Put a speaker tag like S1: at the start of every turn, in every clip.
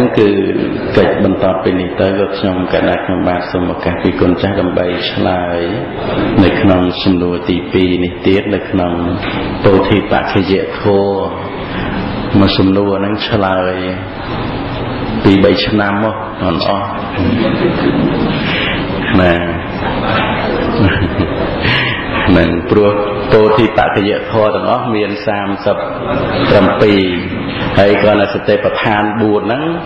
S1: chẳng cứ kịch bần tọt bên này tới gấp trong cả đại trong bát xong một cái con trái đầm bay lại nơi khăn xung đột tỷ pi này tiết nơi khăn tô thị bạc cái dễ thô mà xung đột nó trở lại tỷ 7 năm không còn nè mình pro tô thị bạc cái dễ thô thì nó miền sam sập trầm pi hay còn là sẽ tập than buồn nắng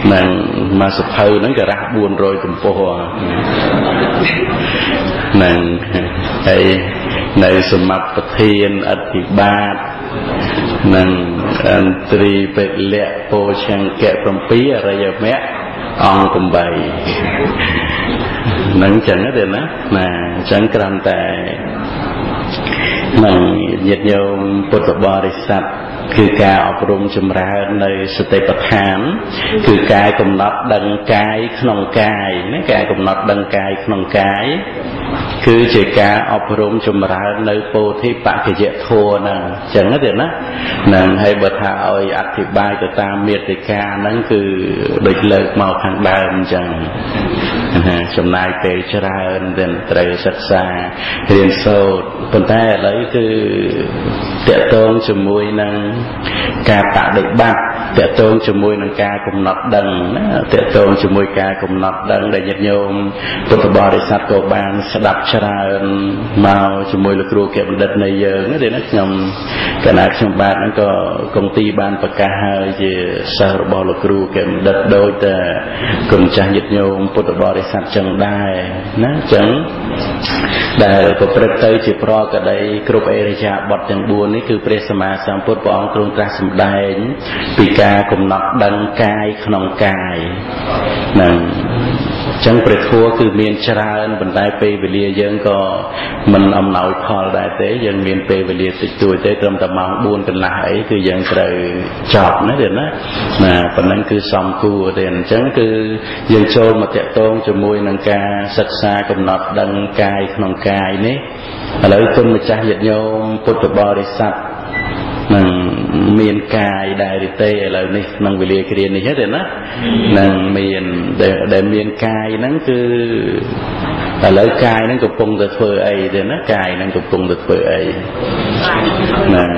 S1: nàng mà sụp hơi nắng cả ra buồn rồi cùng po nàng hay này sum mập thiên ắt thì ba nàng tri về lệ po chăng kẹt from pí ở đây mẹ ông cùng bày nàng chẳng hết rồi nè chẳng cần tại nàng nhiệt nhiều bột bò đi sạchคือการอบรมจำราในสติปัฏฐานคือการกำหนดดังกายขนมกายนี่การกำหนดดังกายขนมกายคือจะการอบรมจำราในโพธิปัจเจโทนั่นจังนั้นเดี๋ยวนะนั่นให้บัตรเอาอธิบายจะตามเมติกานั่นคือโดยเลิกเมาทางดาวจังจำนายเปรชราเดินไตรศึกษาเรียนโสดคนแต่อะไรคือเตะตรงจมูกนั่งการปะเด็กบ้าเตะตรงจมูกนั่งการกำหนดดังเตะตรงจมูกการกำหนดดังได้ยัดโยมพุทธบริษัทโกบาลสดับชราเมาจมูกลูกครูเก็บดัดในเยอะนี่เดี๋ยวนักยมขณะชมบาทนั้นก็กงตีบานประกาศจะสารบอลูกครูเก็บดัดโดยแต่กลุ่มใจยัดโยมพุทธบริษัทจังได้นะจังได้ก็ประเตยจีพรอก็ได้กรุบเอริยาบทอย่างบัวนี่คือเปรสมาสัมพุทธปองกรุงตรัสได้ปีกากำหนดดังกายขนมกายนั่นจังประทัวคือเมียนชราบรรดาเปเวลียยังก็มันอำนาจพอได้แต่ยังเมียนเปเวลียติดตัวแต่ตรมตะมังบุญกันหลายคือยังเคยจอบนะเดี๋ยวนะปัจนั้นคือสองคู่เด่นจังคือยังโจมมาเตะตรงจมูกนังกาศึกษากำหนดดังกายขนมกายนี่แล้วคนมาจากเหยียดโยมพุทธบริษัทนั่งเมียนกายได้เตะอะไรนี่นั่งวิเลียเรียนนี่ใช่ไหมนะนั่งเมียนแต่เมียนกายนั่นคือแต่แล้วกายนั่นก็ปงแต่เฟอไอเดี๋ยวนะกายนั่นก็ปงแต่เฟอไอนั่ง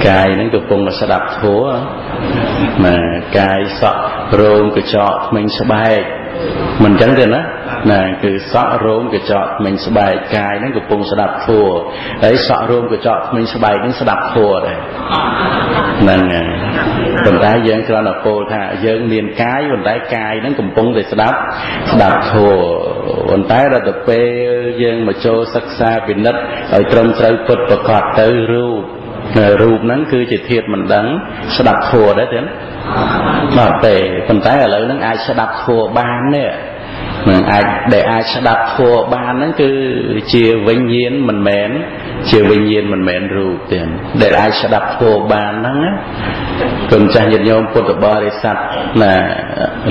S1: กายนั่นก็ปงแต่สดับทัวนั่งกายสะโรงก็เจาะมันสบายมันจังเดี๋ยวนะนั่นคือสะโรมกระจอดมันสบายกายนั่นก็ปรุงสดับทัวไอ้สะโรมกระจอดมันสบายนั่นสดับทัวเลยนั่นไงคนได้ยังกระนั้นโปธายังเรียนกายคนได้กายนั่นก็ปรุงแต่สดับทัวคนได้เราจะไปยังมาโจศึกษาเป็นนัดไอ้ตรมใจกดประกอบเตยรูปนั้นคือจิตเทียดมันดังสดับทัวได้เถอะมาแต่คนได้อะไรนั่นไอ้สดับทัวบ้านเนี่ยมันอาจได้อาชดับทัวบานนั่นคือเชียวิญญาณมันแมนเชียวิญญาณมันแมนรูปเตียนได้อาชดับทัวบานนั่นนะคนใจยันยมพุทธบริษัทน่ะ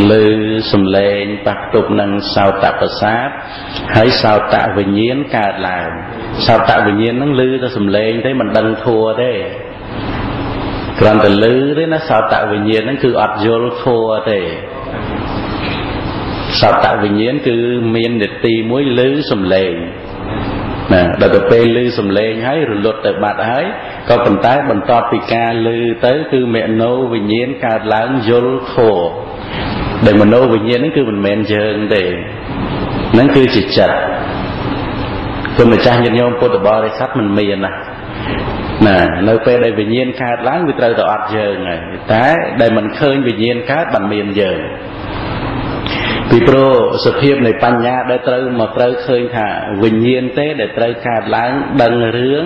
S1: ลือสมเลงปักตุกนังสาวตะประสาทให้สาวตะวิญญาณการลายสาวตะวิญญาณนั่งลือจะสมเลงได้มันดังทัวได้กลางแต่ลือได้นะสาวตะวิญญาณนั่นคืออัดโยลทัวได้สาวตะวิญญาณคือเมียนเด็ดตีมวยลื้อสมเลงนะเราจะไปลื้อสมเลงให้หรือหลุดแต่บาดให้ก็เป็นใต้บรรทอดปีกาลื้อเต้คือเมโนวิญญาณการล้างโยลโคเดี๋ยวมโนวิญญาณนั่นคือมันเมนเชิงเดนั่นคือจิตจัดคนมาจ้างยันโยมพุทธบริษัทมันเมียนนะในเปได้วิญญาณการล้างวิตรต่ออัดเชิงไงแต่ได้มันเคยวิญญาณการบันเมียนเชิงปีโปรสเพียบในปัญญาได้เติมมาเติมเคยค่ะวิญญาณเต้ได้เติมการล้างดังเรื่อง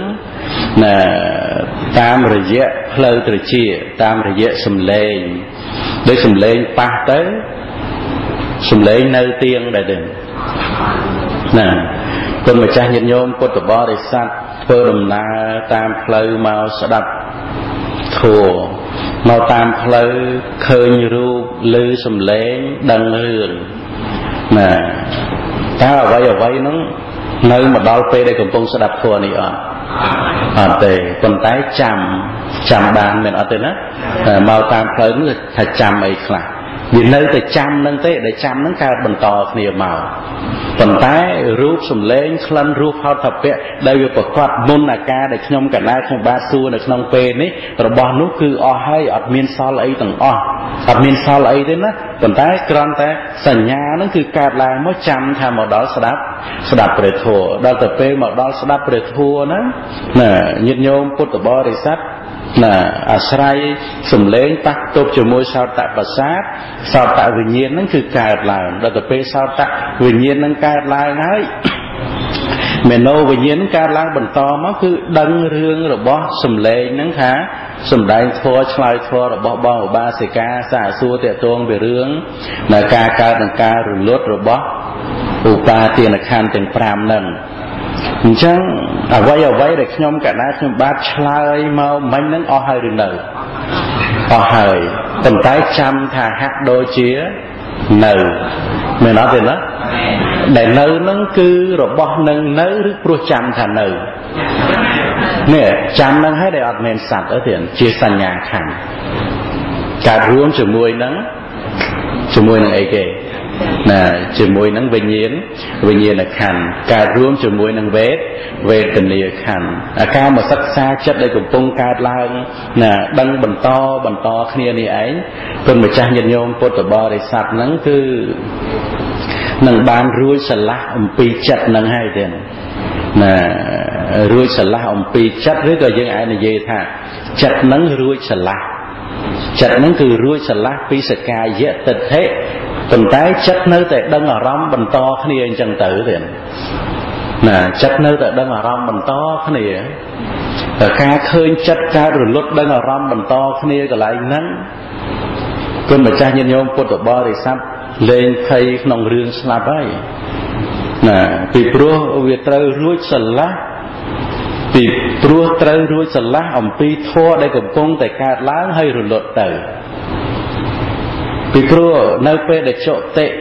S1: ตามระยะเพลตรเชียตามระยะสมเลงได้สมเลงปะเต้สมเลงในเตียงได้เด่นคนมาจ้างยันโยมพุทธบริษัทเปิดดำนาตามเพลมาสดับทัวมาตามเพลเคยรูปลือสมเลงดังเรื่องถ้าเอาไว้นั้นเนื้อมาดอลเปได้กับปงสดับทัวนี่แต่คนใต้จำบานเป็นอะไรนะมาตามเพลนั่นถ้าจำไอ้คลา vì nơi từ trăm nâng thế để trăm nâng cao bần to kia màu còn tái rút sùng lên khăn rút hao thập vẹn đây là một quạt môn là ca để nhom cả na trong ba xu để nhom pe ní rồi bỏ nút cứ o hay ở miền sau lấy tầng o ở miền sau lấy đấy nó còn tái con tái sành nhà nó cứ cạp lại mới trăm tham một đó đạp bể thua đó tập pe một đó đạp bể thua nó nè nhiệt nhôm put ở bò để sắt nè Asray sùng lên tắt tốt cho môi sao tại bờ sát sao tại tự nhiên nó cứ cài lại đó tập pe sao tại tự nhiên nó cài lại ngay mẹ nô tự nhiên cài lại bẩn to nó cứ đăng rương rồi bó sùng lên nó khá sùng đánh thua slide thua rồi bó ba sợi ca xả xua tiệt tuông về rương là ca rồi lót rồi bó ba tiền là khan tiền pram nâng chẳng ở vay để nhom cả na nhom bát slide mau mình nâng o hơi đường nở o hơi tầm tái trăm thà hát đôi chía nở mày nói về đó để nở nó cứ rồi bỏ nâng nở rước pro trăm thà nở nè trăm nâng hay để ọt men sạch ở tiền chia sàn nhà khẳng cả ruộng chữ mùi nắng ấy kì nè chữ mùi nắng về nhiên là khăn cả ruộng chữ mùi nắng về tình yêu khăn ca mà sắc xa chất đây cũng tung ca lang nè đăng bần to kia này ấy còn mà cha nhân nhôm pot bò để sạch nắng cứ nâng ban ruồi sả lá pi chặt nâng hai tiền nè ruồi sả lá pi chặt với cái dân ai này gì thà chặt nắng ruồi sả lá chặt nắng cứ ruồi sả lá pi sả cà dễ tật thế còn tái chất nơi tại đăng ở rong bần to kia chân tử tiền nè chất nơi tại đăng ở rong bần to kia ca khơi chất ca rồi lót đăng ở rong bần to kia cái lại nắng con mà cha nhân nhôm pot bò thì sắp lên thay nòng rương slap ấy nè bị pro việt trâu ruồi sả lá bị pro trâu ruồi sả lá ông pi thua đây cũng công tại ca láng hay rồi lót tử bị pro nơi pe để chỗ tệ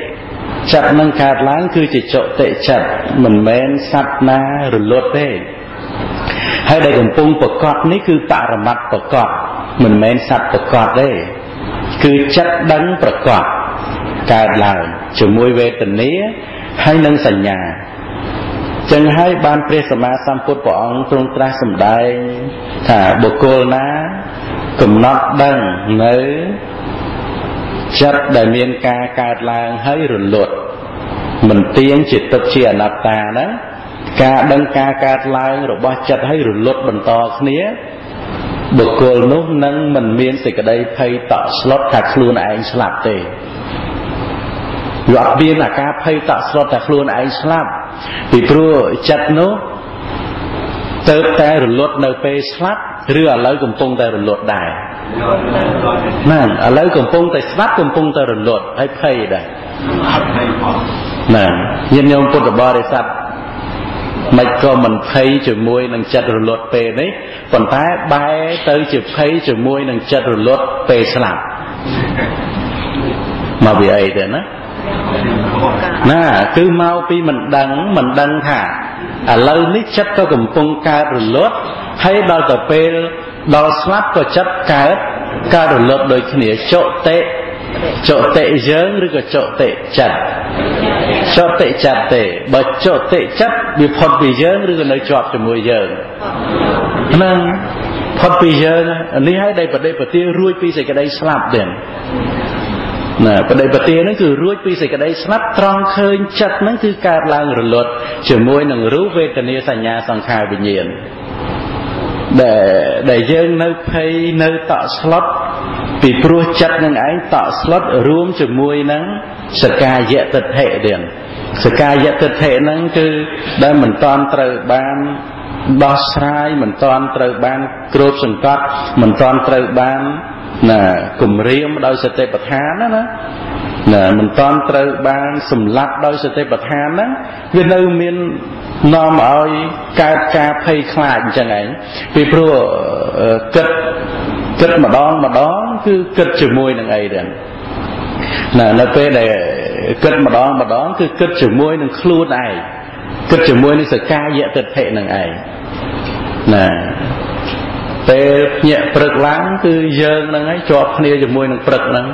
S1: chặt nâng cạt láng cứ chỉ chỗ tệ chặt mình men sắt na rồi lót đấy hay đây cũng công bậc cọt ní cứ tạ ra mặt bậc cọt mình men sắt bậc cọt đấy cứ chặt đắng bậc cọt cài lại chỉ môi về tình ní hay nâng sành nhà chẳng hay ban presama samput của ông trong tra sầm đại thả bồ cô ná cầm nót đằng nơi chất đại miên ca lang hay rồi lột mình tiếng chỉ tập chia nạp ta đó ca đăng ca lang rồi ba chất hay rồi lột bần to khía bồ cô lúc nâng mình miên thì cái đây thay tạo slot thạc luôn anh slap tề loạt viên là ca thay tạo slot thạc luôn anh slap vì pro chất nó tớ ta rồi lột nơi pe slap rửa lấy cùng tung ta rồi lột đài nè ở lấy cùng tung ta slap cùng tung ta rồi lột hay pay đây nè nhân nhôm put bò để sạch mày có mình pay chữ môi nâng chặt rồi lột pe đấy còn ta bay tới chữ pay chữ môi nâng chặt rồi lột pe slap mà vì ấy đấy nè cứ mau pi mình đăng thả à lâu nít chất có cùng tung ca rồi lột hay đo tập pe đo slap có chất ca rồi lột đôi khi chỗ tệ dướng rồi có chỗ tệ chặt tệ bởi chỗ tệ chất bị phật bị dướng rồi có nơi chọt cho mùi dướng nên phật bị dướng ní hay đây và tiêu ruồi pi sẽ cái đây slap đền nè và đây bật tiền nó cứ ruồi pi sẽ cái đây snap tròn khơi chặt nó cứ cài lang rồi lột chỉ môi nằng rú về tình yêu sanh nhà sang khai bình nhiên để dân nơi pay nơi tạo slot vì pro chặt nằng ấy tạo slot rúm chỉ môi nắng ska dễ tật hệ điển ska dễ tật hệ nắng cứ đây mình toàn trời ban đo sai mình toàn trời ban group sừng cắt mình toàn trời ban nè cùng riêng đôi sẽ tê bạch hán đó nè mình toàn trời ban sầm lát đôi sẽ tê bạch hán đó vì nơi miền nam ở ca phay khai chẳng ấy vì pro kết mà đón cứ kết chữ môi nằng ấy đấy nè nó pe để kết mà đón cứ kết chữ môi nằng khlu này kết chữ môi nó sẽ ca dễ tật hệ nằng ấy nè pe nhẹ prực láng cứ dơ nằng ấy chọp kia chữ môi nằng prực nằng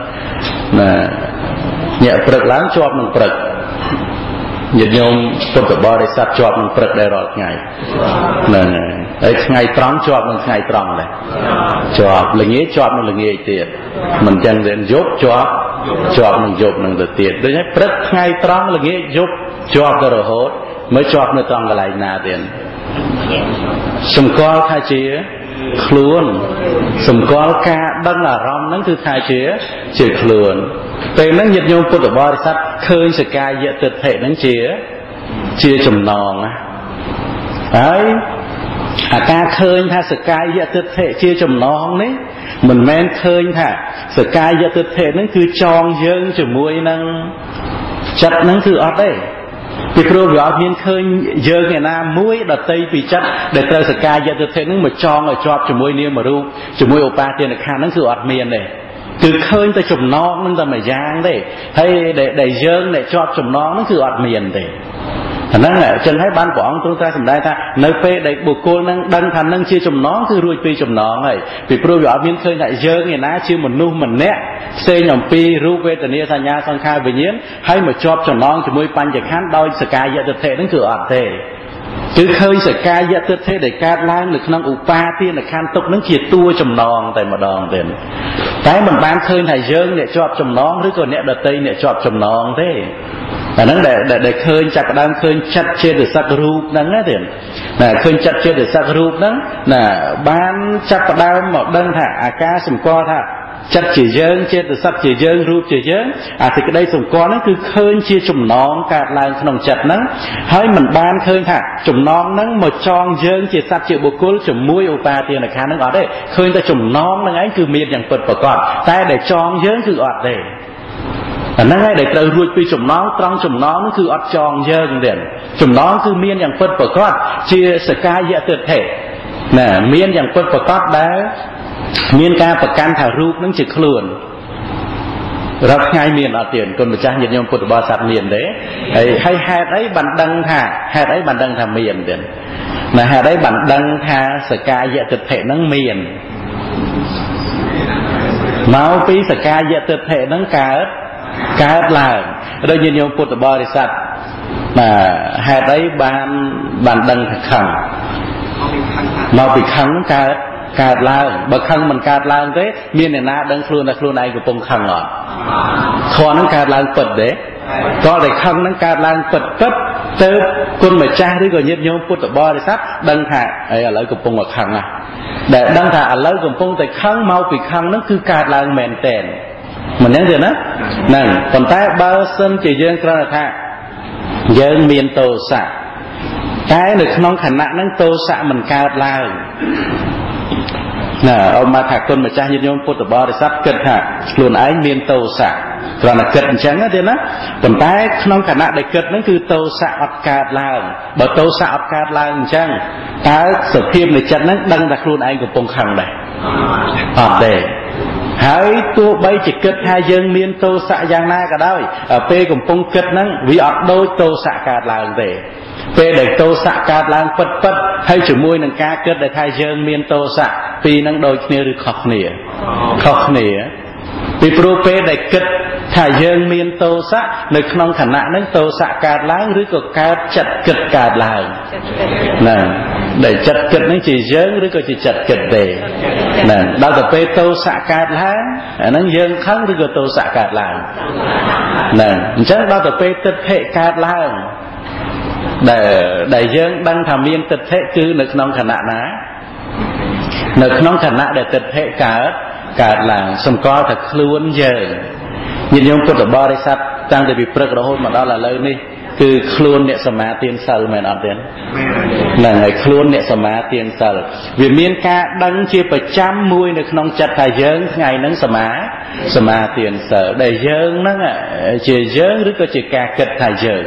S1: ញាក់ព្រឹកឡើងជាប់នឹងព្រឹកញាតិញោមពុទ្ធបរិស័ទជាប់នឹងព្រឹកដែររាល់ថ្ងៃហ្នឹងហើយថ្ងៃត្រង់ជាប់នឹងថ្ងៃត្រង់ដែរជាប់ល្ងាចជាប់នឹងល្ងាចទៀតមិនចឹងទេយប់ជាប់នឹងយប់នឹងទៅទៀតដូចហើយព្រឹកថ្ងៃត្រង់ល្ងាចយប់ជាប់ទៅរហូតមើលជាប់នៅត្រង់កន្លែងណាទៀតសម្គាល់ថាជាខ្លួនសម្គាល់ការដឹងអារម្មណ៍ហ្នឹងគឺថាជាខ្លួនពេលហ្នឹងញាតិញោមពុទ្ធបរិស័ទឃើញសកាយទិដ្ឋិហ្នឹងជាចំណងហើយអាការឃើញថាសកាយទិដ្ឋិជាចំណងនេះមិនមែនឃើញថាសកាយទិដ្ឋិហ្នឹងគឺចងយើងជាមួយនឹងចិត្តហ្នឹងគឺអត់ទេពីព្រោះវាអត់មានឃើញយើងឯណាមួយដតីពីចិត្តដែលត្រូវសកាយទិដ្ឋិហ្នឹងមកចងឲ្យជាប់ជាមួយនាមរូបជាមួយឧបាទានខណ្ឌហ្នឹងគឺអត់មានទេគឺឃើញតែចំណងហ្នឹងតែមួយយ៉ាងទេហើយដែលយើងដែលជាប់ចំណងហ្នឹងគឺអត់មានទេអាហ្នឹងអញ្ចឹងហើយបានព្រះអង្គទ្រង់ត្រាស់សម្ដែងថានៅពេលដែលបុគ្គលហ្នឹងដឹងថានឹងជាចំណងគឺរួចពីចំណងហើយពីព្រោះវាអត់មានឃើញថាយើងឯណាជាមនុស្សម្នាក់ផ្សេងអំពីរូបវេទនាសញ្ញាសង្ខារវិញ្ញាណហើយមកជាប់ចំណងជាមួយបញ្ចខណ្ឌដោយសកាយទិដ្ឋិហ្នឹងគឺអត់ទេគឺឃើញសកាយទិដ្ឋិដែលកើតឡើងនៅក្នុងឧបាទានខណ្ឌទុកហ្នឹងជាតួចំណងតែម្ដងទេតែមិនបានឃើញថាយើងអ្នកជាប់ចំណងឬក៏អ្នកដតីអ្នកជាប់ចំណងទេអាហ្នឹងដែលឃើញចាប់ដើមឃើញចិត្តចេតសិករូបហ្នឹងណាទេណាឃើញចិត្តចេតសិករូបហ្នឹងណាបានចាប់ដើមមកដឹងថាអាការសម្គាល់ថាចិត្តជាយើងចេតសិកជាយើងរូបជាយើងអាសេចក្តីសម្គាល់ហ្នឹងគឺឃើញជាចំណងកើតឡើងក្នុងចិត្តហ្នឹងហើយមិនបានឃើញថាចំណងហ្នឹងមកចងយើងជាសត្វជាបុគ្គលជាមួយឧបាទានខណ្ឌហ្នឹងអត់ទេឃើញតែចំណងហ្នឹងឯងគឺមានយ៉ាងពិតប្រាកដតែដែលចងយើងគឺអត់ទេអាហ្នឹងហើយដែលត្រូវរួចពីចំណងត្រង់ចំណងគឺអត់ចងយើងទេចំណងគឺមានយ៉ាងពិតប្រាកដជាសកាយទិដ្ឋិណាមានយ៉ាងពិតប្រាកដដែលមានការប្រកាន់ថារូបហ្នឹងជាខ្លួនរាល់ថ្ងៃមានអត់ទៀតគុណម្ចាស់ញាតិញោមពុទ្ធបរិស័ទមានទេហើយហេតុអីបានដឹងថាមានទៀតណាហេតុអីបានដឹងថាសកាយទិដ្ឋិហ្នឹងមានមកពីសកាយទិដ្ឋិហ្នឹងកើតឡើងដោយញាតិញោមពុទ្ធបរិស័ទហេតុអីបានដឹងថាខឹងមកពីខឹងកើតឡើងបើខឹងមិនកើតឡើងទេមានអ្នកណាដឹងខ្លួនថាខ្លួនឯងកំពុងខឹងអត់ខនហ្នឹងកើតឡើងពិតទេតើតែខឹងហ្នឹងកើតឡើងពិតទៅគុណម្ចាស់ឬក៏ញាតិញោមពុទ្ធបរិស័ទដឹងថាឥឡូវកំពុងតែខឹងដែលដឹងថាឥឡូវកំពុងតែខឹងមកពីខឹងហ្នឹងគឺកើតឡើងមែនតែនមិនហ្នឹងទេណាហ្នឹងប៉ុន្តែបើសិនជាយើងគ្រាន់តែថាយើងមានទោសៈតែនៅក្នុងខណៈហ្នឹងទោសៈមិនកើតឡើងណាអមថាគុណម្ចាស់ញាតិញោមពុទ្ធបរិស័ទគិតថាខ្លួនឯងមានទោសៈគ្រាន់តែគិតអញ្ចឹងទេណាប៉ុន្តែក្នុងខណៈដែលគិតហ្នឹងគឺទោសៈអត់កើតឡើងបើទោសៈអត់កើតឡើងអញ្ចឹងតើសភាពនៃចិត្តហ្នឹងដឹងថាខ្លួនឯងកំពុងខឹងដែរអត់ទេហើយទោះបីជាគិតថាយើងមានទោសៈយ៉ាងណាក៏ដោយពេលកំពុងគិតហ្នឹងវាអត់ដូចទោសៈកើតឡើងទេពេលដែលទោសៈកើតឡើងពិតហើយជាមួយនឹងការគិតដែលថាយើងមានទោសៈពីរហ្នឹងដូចគ្នាឬខុសគ្នាពីព្រោះពេលដែលគិតថាយើងមានទោសៈនៅក្នុងខណៈហ្នឹងទោសៈកើតឡើងឬក៏កើតចិត្តគិតកើតឡើងហ្នឹងដែលចិត្តគិតហ្នឹងជាយើងឬក៏ជាចិត្តគិតទេហ្នឹងដល់ទៅពេលទោសៈកើតឡើងអាហ្នឹងយើងខឹងឬក៏ទោសៈកើតឡើងហ្នឹងអញ្ចឹងដល់ទៅពេលទិដ្ឋិកើតឡើងដែលយើងដឹងថាមានទិដ្ឋិគឺនៅក្នុងខណៈណានៅក្នុងខណៈដែលទិដ្ឋិកើតឡើងសម្គាល់ថាខ្លួនយើងញាតិញោមពុទ្ធបរិស័ទតាំងពីព្រឹករហូតមកដល់ឥឡូវនេះគឺខ្លួនអ្នកសមាទានសិលមែនអត់ទេហ្នឹងហើយខ្លួនអ្នកសមាទានសិលវាមានការដឹងជាប្រចាំមួយនៅក្នុងចិត្តថាយើងថ្ងៃហ្នឹងសមាទានសិលដែលយើងហ្នឹងជាយើងឬក៏ជាការគិតថាយើង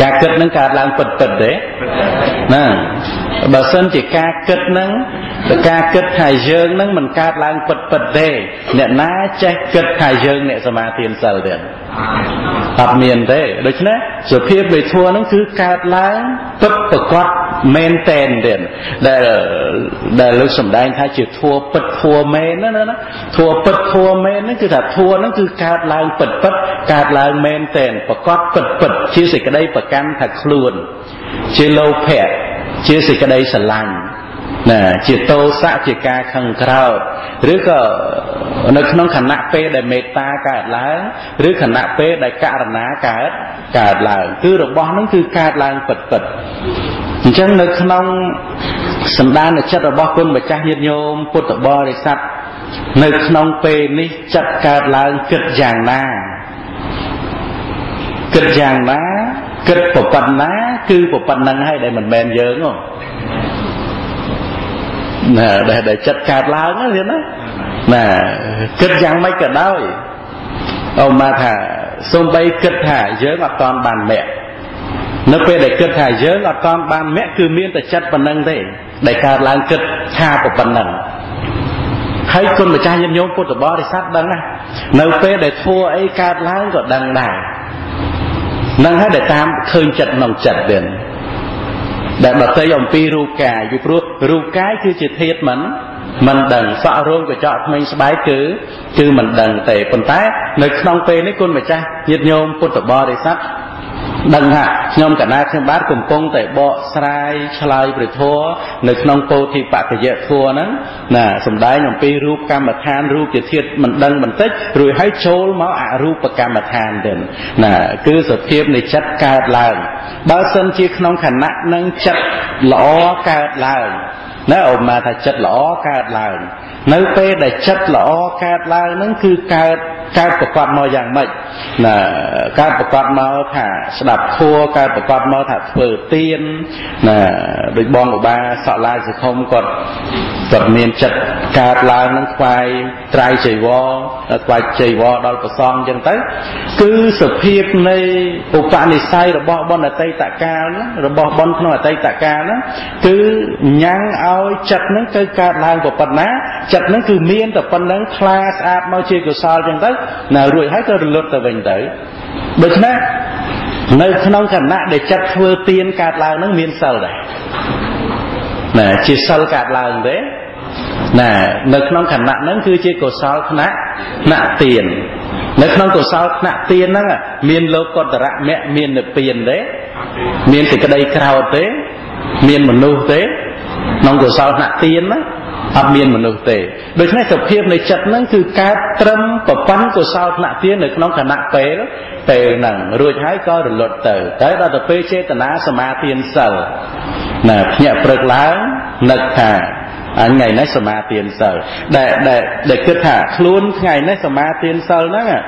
S1: ការគិតហ្នឹងកើតឡើងពិតទេណាបើសិនជាការគិតហ្នឹងការគិតថាយើងហ្នឹងមិនកើតឡើងពិតទេអ្នកណាចេះគិតថាយើងអ្នកសមាទានសិលទេអត់មានទេដូច្នេះសភាពនៃធម៌ហ្នឹងគឺកើតឡើងពិតប្រកប men ten tiền để lúc sầm đai thay chỉ thua bật thua men đó thua men nó cứ là thua nó cứ cạt lại bật cạt lại men ten và cót bật chia sẻ cái đây và can thật luôn chia lâu phẹt chia sẻ cái đây sờ lành nè chỉ tô xã chỉ ca khăng caoหรือก็ในขนมขณะเปได้เมตตาการล้างหรือขณะเปได้การณาการล้างคือระบบนั้นคือการล้างปิดฉะนั้นในขนมสันดานในจัดระบบคนแบบจ้าญาติโยมพุทธบริษัทในขนมเปนี้จัดการล้างเกิดอย่างน่าเกิดอย่างน่าเกิดปปันนะคือปปันนังให้ได้เหมือนแมนเยอะง่để chặt cạt lao nó liền đó nè kết giang mấy cái đó ông mà thả xông bay kết thả giới là con bàn mẹ nó về để kết thả giới là con bàn mẹ cứ miên để chặt bàn năng thế để cạt lao kết thả của bàn năng hay con mà cha nhân nhôm của tụi bò để sát đắng à nó về để thua ấy cạt lao còn đằng đài năng hết để tam khơi chặt nòng chặt tiềnแต่แบบเตยองปีรูกายอยู่รูกายคือจิตเทศมันดังสะร่วมกับเจาะไม่สบายคือมันดังแต่ปนท้ายในขนมเปนี่คุณไม่ใช่ยึดโยมพุทธบริษัทดังฮะโยมกับนาเชื่อบ้านกลุ่มปงแต่เบาสายชลายปริทัวในขนมโปที่ปะกระเยะทัวนั้นน่ะสมได้โยมปีรูปกรรมฐานรูปจิตเทศมันดังมันเต็กรวยให้โชว์มาอารูปกรรมฐานเด่นน่ะคือสเทียบในชัดการลางบางสันจีขนมขณะนั่งจัดล้อการลางนั่นออกมาถ้าจัดล้อการลางในเป้ได้จัดล้อการลางนั่นคือการประกอบมาอย่างไม่น่ะการประกอบมาถ้าสลับทัวการประกอบมาถ้าเปิดเตียนน่ะโดยบองอุบาสลายสิคมกดเมียนจัดการลางนั้นควายไตรใจวอควายใจวอดอลประซองจังเต้คือสเพียบในอุปนิสัยระบบบนไตตะกานะระบบบนขนมไตตะกานะคือยังเอาจัดนั้นคือการลางกับปัญหาจัดนั้นคือเมียนแต่ปัญหาคลาสอาบมาเชื่อกุศลจังเต้น่ารวยให้ก็ลดตัวเองเต้โดยฉะนั้นในขนมขณะได้จัดเพื่อเตียนการลางนั้นเมียนเซลเลยน่ะจิตเซลการลางเด้น่ะในขนมขณะนั้นคือเชื่อกุศลขณะเตียนในขนมกุศลขณะเตียนนั่นอ่ะเมียนโลกตระแม่เมียนเปลี่ยนเด้เมียนติดกระไดคราวเด้เมียนมนุษย์เด้น้องกุศลขณะเตียนนะอับเมียนมนุษย์เตโดยในสภาพในจัดนั้นคือการตรำปะปั้นกุศลขณะเตียนในขนมขณะเปหนังรวยท้ายก็หลุดเตอแต่เราจะเปเจตนาสมาธินเสลน่ะเนี่ยเปลือกล้างนักหาอันไงในสมาธินเสลแต่คือถ้าคลุ้นไงในสมาธินเสลนั่นอ่ะ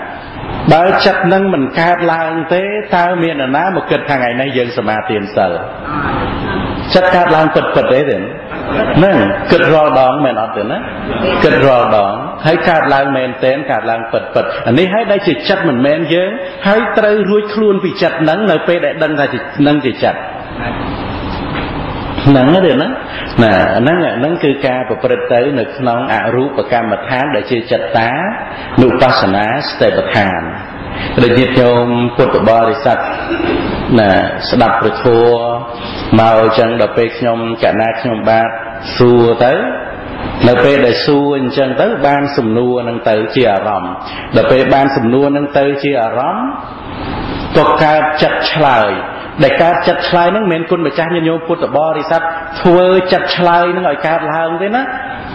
S1: บางจัดนั่งมันการลางเต้ตาเมียนนะมาเกิดทางไงในยังสมาธินเสลจัดการลางเปิดได้เด่นนั่นเกิดรอดองแมนอดเด่นนะเกิดรอดองให้การลางแมนเต้นการลางเปิดอันนี้ให้ได้จิตจัดเหมือนแมนเยอะให้เตยรวยคลุ้นไปจัดนั่งในเปได้ดังได้จิตนั่งจิตจัดนั่งนั่นเด่นนะนั่นคือการประพฤติเตยในขนมอารูปกรรมฐานได้จิตจัดตานุปัสสนาสเตปฐานโดยยึดโยมพุทธบริษัทน่ะสดับประทัวมาจังดอกเปกโยมกะนาโยมบาสู้เตยดอกเปกได้สู้จังเตยบ้านสมนัวนั่งเตยเจียรำดอกเปกบ้านสมนัวนั่งเตยเจียรำก็การจัดฉลายแต่การจัดฉลายนั่งเหม็นคุณไปจ้าโยมพุทธบริษัททัวจัดฉลายนั่งอ่อยการลางด้วยนะ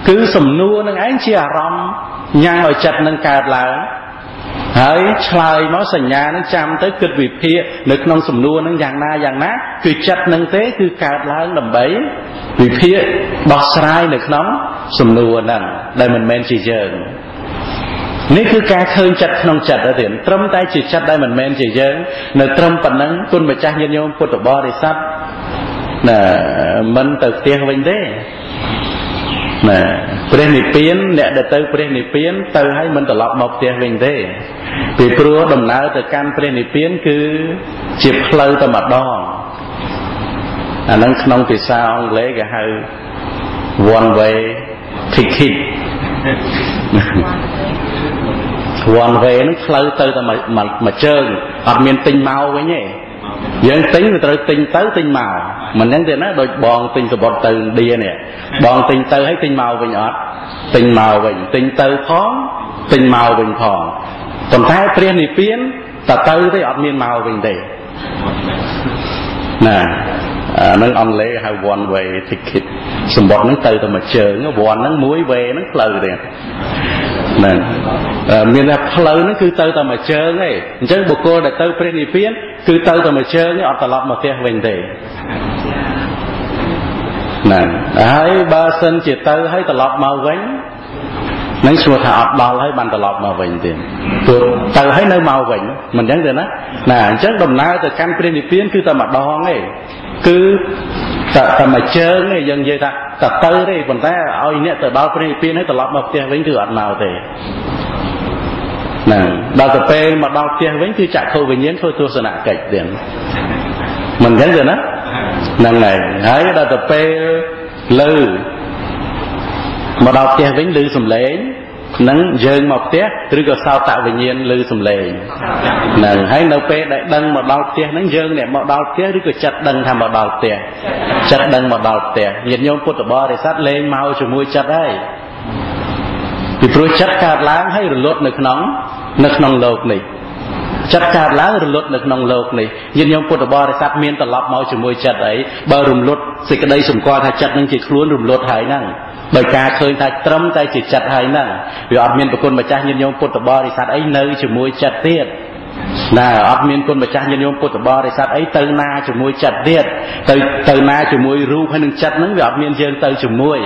S1: คือสมนัวนั่งไอ้เจียรำยังอ่อยจัดนั่งการลางเฮ้ยชายม้อสัญญานั่งจำเต้เกิดวิเพียนึกน้องสมนัวนั่งอย่างน่าคือจัดนั่งเต้คือการล้างดำใบวิเพียดอกสายนึกน้องสมนัวนั่งได้มันแมนจีเจิงนี่คือการเคยจัดน้องจัดได้เห็นตรมใจจิตจัดได้มันแมนจีเจิงในตรมปันนั้นคุณไปจ้างโยมพุทธบริษัทน่ะมันเติบเตี้ยวันเด้น่ะเปลี่ยนนิเปียนเนี่ยเดี๋ยวเติมเปลี่ยนนิเปียนเติมให้มันตลอดมาเตี้ยวิ่งได้ปีปลัวดำน้ำแต่การเปลี่ยนนิเปียนคือจีบเพลย์ตมาดองอันนั้นขนมพิซซ่าอังเล็กก็ให้ one way ticket one way นั้นเพลย์เติมแต่มาเจออัดเมียนติงเมาไว้เนี่ยยังติงแต่ติงเมา mình nhắn tiền đó đôi bòn tinh từ bọt từ đi nè bòn tinh từ hay tinh màu bình ọt tinh màu bình tinh từ phóng tinh màu bình phòn còn thái priên thì biến ta từ thấy ọt miên màu bình để nè nó ông lấy hai one way ticket sầm bọt nó từ từ mà chờ nó bòn nó muối về nó lờ đẹp nè miền là lờ nó cứ từ từ mà chờ ấy chứ bộ cô để từ priên thì biến cứ từ từ mà chờ nó ọt lọt mà tiền bình để nè hãy ba sinh chỉ từ hãy lọt màu vánh nấy xua thả ọt đào hãy bàn lọt màu vánh tiền từ hãy nơi màu vánh mình nhắn được đó nè chắc đồng nào từ căn priên thì biến cứ từ mà đo ấy cứ ta mà chơi này dần dần ta tới đây còn ta ôi nè từ bao priên thì biến hãy lọt màu tiền vánh từ ọt màu thế nè đào từ pe mà đào tiền vánh cứ chạy khâu về nhến thôi tôi sẽ nặng cạch tiền mình nhắn được đó năng này hãy đào từ pe lư mà đào tiền vánh lư sầm lễ nắng dơn một té rồi có sao tạo về nhiên lư sầm lề nè hãy nấu pe đại đăng mà đào tiền nắng dơn này mà đào té rồi có chặt đăng tham mà đào tiền chặt đăng mà đào tiền nhiệt nhôm phút bò để sát lên mau cho mui chặt đây thì tôi chặt cát láng hay rồi lót nước nóng lột này chặt cát láng rồi lót nước nóng lột này nhiệt nhôm phút bò để sát miên tạt lọp mau cho mui chặt ấy bờ rùm lót xịt cái đây sùng qua thay chặt nâng chỉ luôn rùm lót hải năng bởi ca khơi thay trâm tay chỉ chặt hải năng vì ở miền của con mà cha nhiệt nhôm phút bò để sát ấy nơi cho mui chặt tiết nè ở miền con mà cha nhiệt nhôm phút bò để sát ấy từ na cho mui chặt tiết từ na cho mui ru hay nâng chặt nâng vì ở miền dương từ cho mui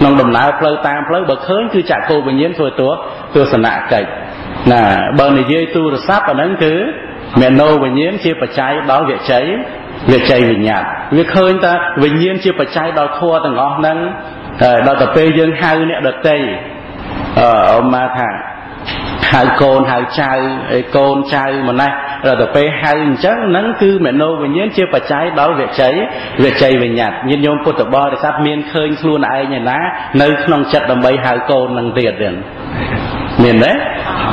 S1: nông đồng nào phơi tam phơi bờ khơi cứ chặt cô về nhiễm thôi tôi sẽ nạ cậy nè bờ này dây tu rồi sáp ở nâng cứ mẹ nô về nhiễm chia bờ cháy đó việc cháy về nhạt việc khơi ta về nhiễm chia bờ cháy đó thua từng ngõ nâng đó tập phê dương hai nè đợt tây mà thằng hai côn hai trai mà này rồi tập phê hai chắc nắng cứ mẹ nô về nhiễm chia bờ cháy đó việc cháy về nhạt nhiên nhôm phút tập bo để sát miên khơi luôn ai nhà ná nơi không chặt đầm bay hai côn nâng tiệt điện miền đấy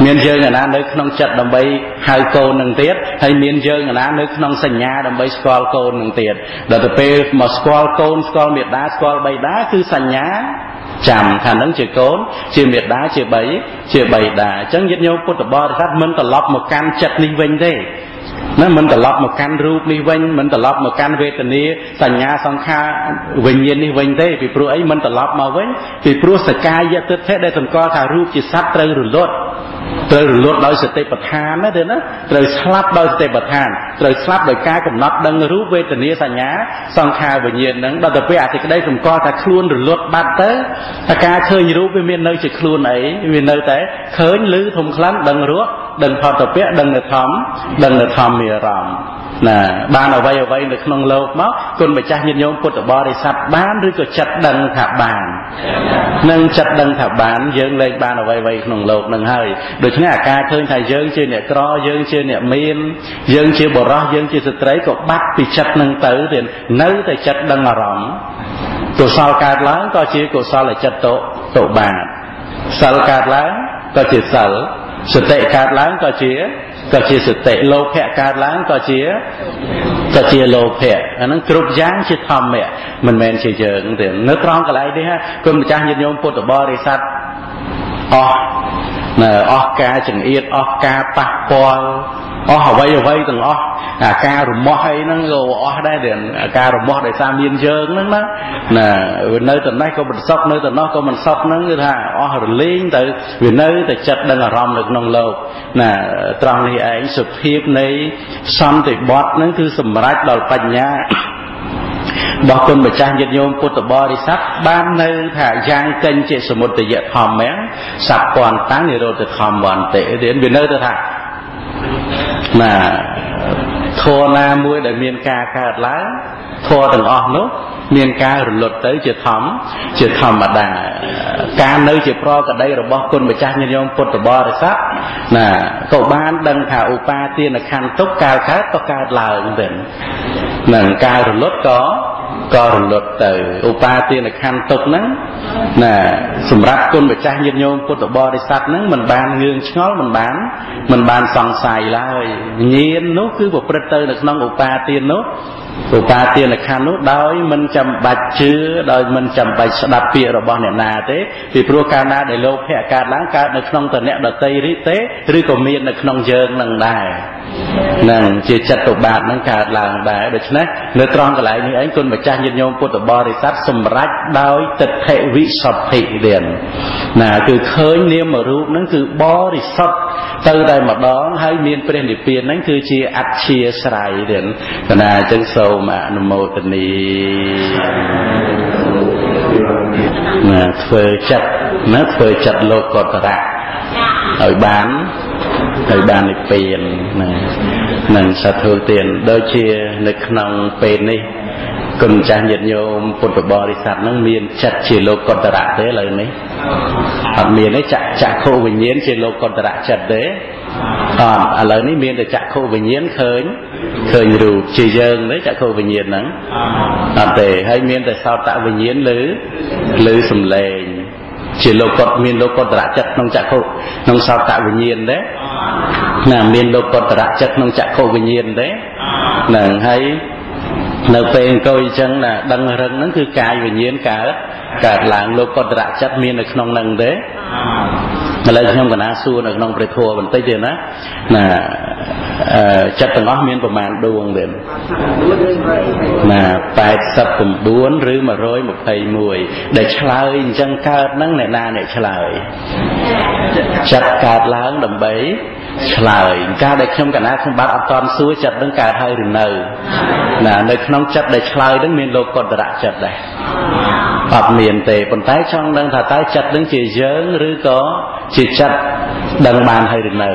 S1: miền dương ở nơi không chặt đầm bay hai côn nâng tiệt hay miền dương ở nơi không sành nhà đầm bay squall côn nâng tiệt rồi tập phê mà squall côn squall miệt đá squall bay đá cứ sành nhà chạm thà nâng chỉ côn chỉ miệt đá chỉ bầy đá chẳng nhất nhau phút tập bo để sát mình tập lọc một can chặt ninh vinh thế nó mình tập lọc một can rúp ninh vinh mình tập lọc một can về tình yêu sành nhà song kha vinh nhiên ninh vinh thế vì pro ấy mình tập lọc mà vinh vì pro sài cai giờ tới thế đây thằng co thà rúp chỉ sát trời rồi lót đôi sự tệ bật hàn đó đó rồi slap đôi sự tệ bật hàn rồi slap đôi ca cũng nát đằng rúp về tình yêu sành nhà song kha vinh nhiên nắng đôi tập về thì cái đây thằng co thà luôn rồi lót bắt tới thà ca khơi như rúp về miền nơi chỉ luôn ấy miền nơi thế khơi lư thùng khăn đằng rúa đằng thọ tập về đằng là thom mì rầm nè ban ở vay được nông lâu máu con bị cha nhân nhôm phút ở bò để sạch bán rồi có chặt đằng thả bàn nâng chặt đằng thả bàn dâng lên ban ở vay nông lâu nâng hơi được thế là ca khơi thầy dâng chưa nè cro dâng chưa nè miên dâng chưa bò rót dâng chưa sợi có bắt thì chặt nâng tới thì nấu thì chặt đằng là rầm tổ sao cạt láng có chỉ cổ sao là chặt tổ bàn sao cạt láng có chỉ sở sự tệ cạt láng có chỉ sự tệ lô phẹ cạt láng có chỉ lô phẹ nó cướp giáng chỉ thầm mẹ mình chỉ chờ tiền nước rong cái lại đi ha con cha nhiệt nhôm phốt ở bò đi sát ca chừng yên ca bạc bò họ vay từng ca rồi mò hay nó rồi đây điện ca rồi mò để xa miên dơn nó nè nơi từ này có mình sốc nơi từ nó có mình sốc nó như thế rồi lên từ vì nơi từ chặt đang ở rong được nông lâu nè trong thì ấy sụp hiếp này xong thì bọt nó cứ sầm rách đầu bành nha bỏ con bạch trang nhiệt nhôm phút bò đi sắt ban nơi thả giang kênh chế số một từ dệt hòm mén sập còn táng thì rồi từ hòm bọn tệ đến vì nơi từ thả mà thua na muối để miền ca lá thua từng nốt miền ca rồi lột tới chỉ thầm mà đà ca nơi chỉ pro cả đây rồi bỏ con bạch trang nhiệt nhôm phút bò đi sắt nè cậu ban đăng thả upa tiên là khăn tốc cao khác có ca lờ như vậy nè ca rồi lột có rồi lột từ upa tiên là khăn tốc nắng nè sum rap con bạch trang nhiệt nhôm phút bò đi sắt nắng mình bàn ngương ngó mình bàn sòng xài lại nhiên nốt cứ một predator được nông upa tiên nốt ឧបាទានខណ្ឌនោះដោយមិនចាំបាច់ជឿដោយមិនចាំបាច់ស្ដាប់ពាក្យរបស់អ្នកណាទេពីព្រោះកាលណាដែលលោភៈកើតឡើងកើតនៅក្នុងតអ្នកដតីរីទេឬក៏មាននៅក្នុងយើងនឹងដែរនឹងជាចិត្តឧបាតនឹងកើតឡើងដែរដូច្នេះនៅត្រង់កន្លែងនេះឯងគុណម្ចាស់ញាតិញោមពុទ្ធបរិស័ទសម្រេចដោយទិដ្ឋិវិសទ្ធិទៀតណាគឺឃើញនាមរូបនឹងគឺបរិសុទ្ធទៅតែម្ដងហើយមានព្រះនិព្វានហ្នឹងគឺជាអធ្យាស្រ័យទៀតកណាអញ្ចឹងសូមអនុមោទនីណាធ្វើចិត្តលោកកតរៈឲ្យបាននិព្វានណានឹងសាធុទានដូចជានៅក្នុងពេលនេះគុណចាស់ញាតិញោមពុទ្ធបរិស័ទនឹងមានចិត្តជាលោកកតរៈទេឥឡូវនេះអត់មានទេចក្ខុវិញ្ញាណជាលោកកតរៈចិត្តទេឥឡូវនេះមានតែចក្ខុវិញ្ញាណឃើញរូបជាយើងទេចក្ខុវិញ្ញាណហ្នឹងអត់ទេហើយមានតែសោតវិញ្ញាណឬសំឡេងជាលោកកតមានលោកកតរៈចិត្តក្នុងចក្ខុក្នុងសោតវិញ្ញាណទេណាមានលោកកតរៈចិត្តក្នុងចក្ខុវិញ្ញាណទេហ្នឹងហើយនៅពេលអង្គុយអញ្ចឹងណាដឹងរឹងហ្នឹងគឺកាយវិញ្ញាណកើតឡើងលោកកតរៈចិត្តមាននៅក្នុងហ្នឹងទេឥឡូវខ្ញុំកណាសួរនៅក្នុងព្រះធម៌បន្តិចទៀតណាចិត្តទាំងអស់មានប្រមាណដួងទេណា89ឬ121ដែលឆ្លើយអញ្ចឹងកើតហ្នឹងអ្នកណាអ្នកឆ្លើយចិត្តកើតឡើងដើម្បីឆ្លើយកាលដែលខ្ញុំកណាខ្ញុំបាទអត់តន់សួរចិត្តនឹងកើតហើយឬនៅណានៅក្នុងចិត្តដែលឆ្លើយនឹងមានលោកកតរៈចិត្តដែរអត់មានទេប៉ុន្តែចង់ដឹងថាតើចិត្តនឹងជាយើងឬក៏ជាចិត្តដឹងបានហើយឬនៅ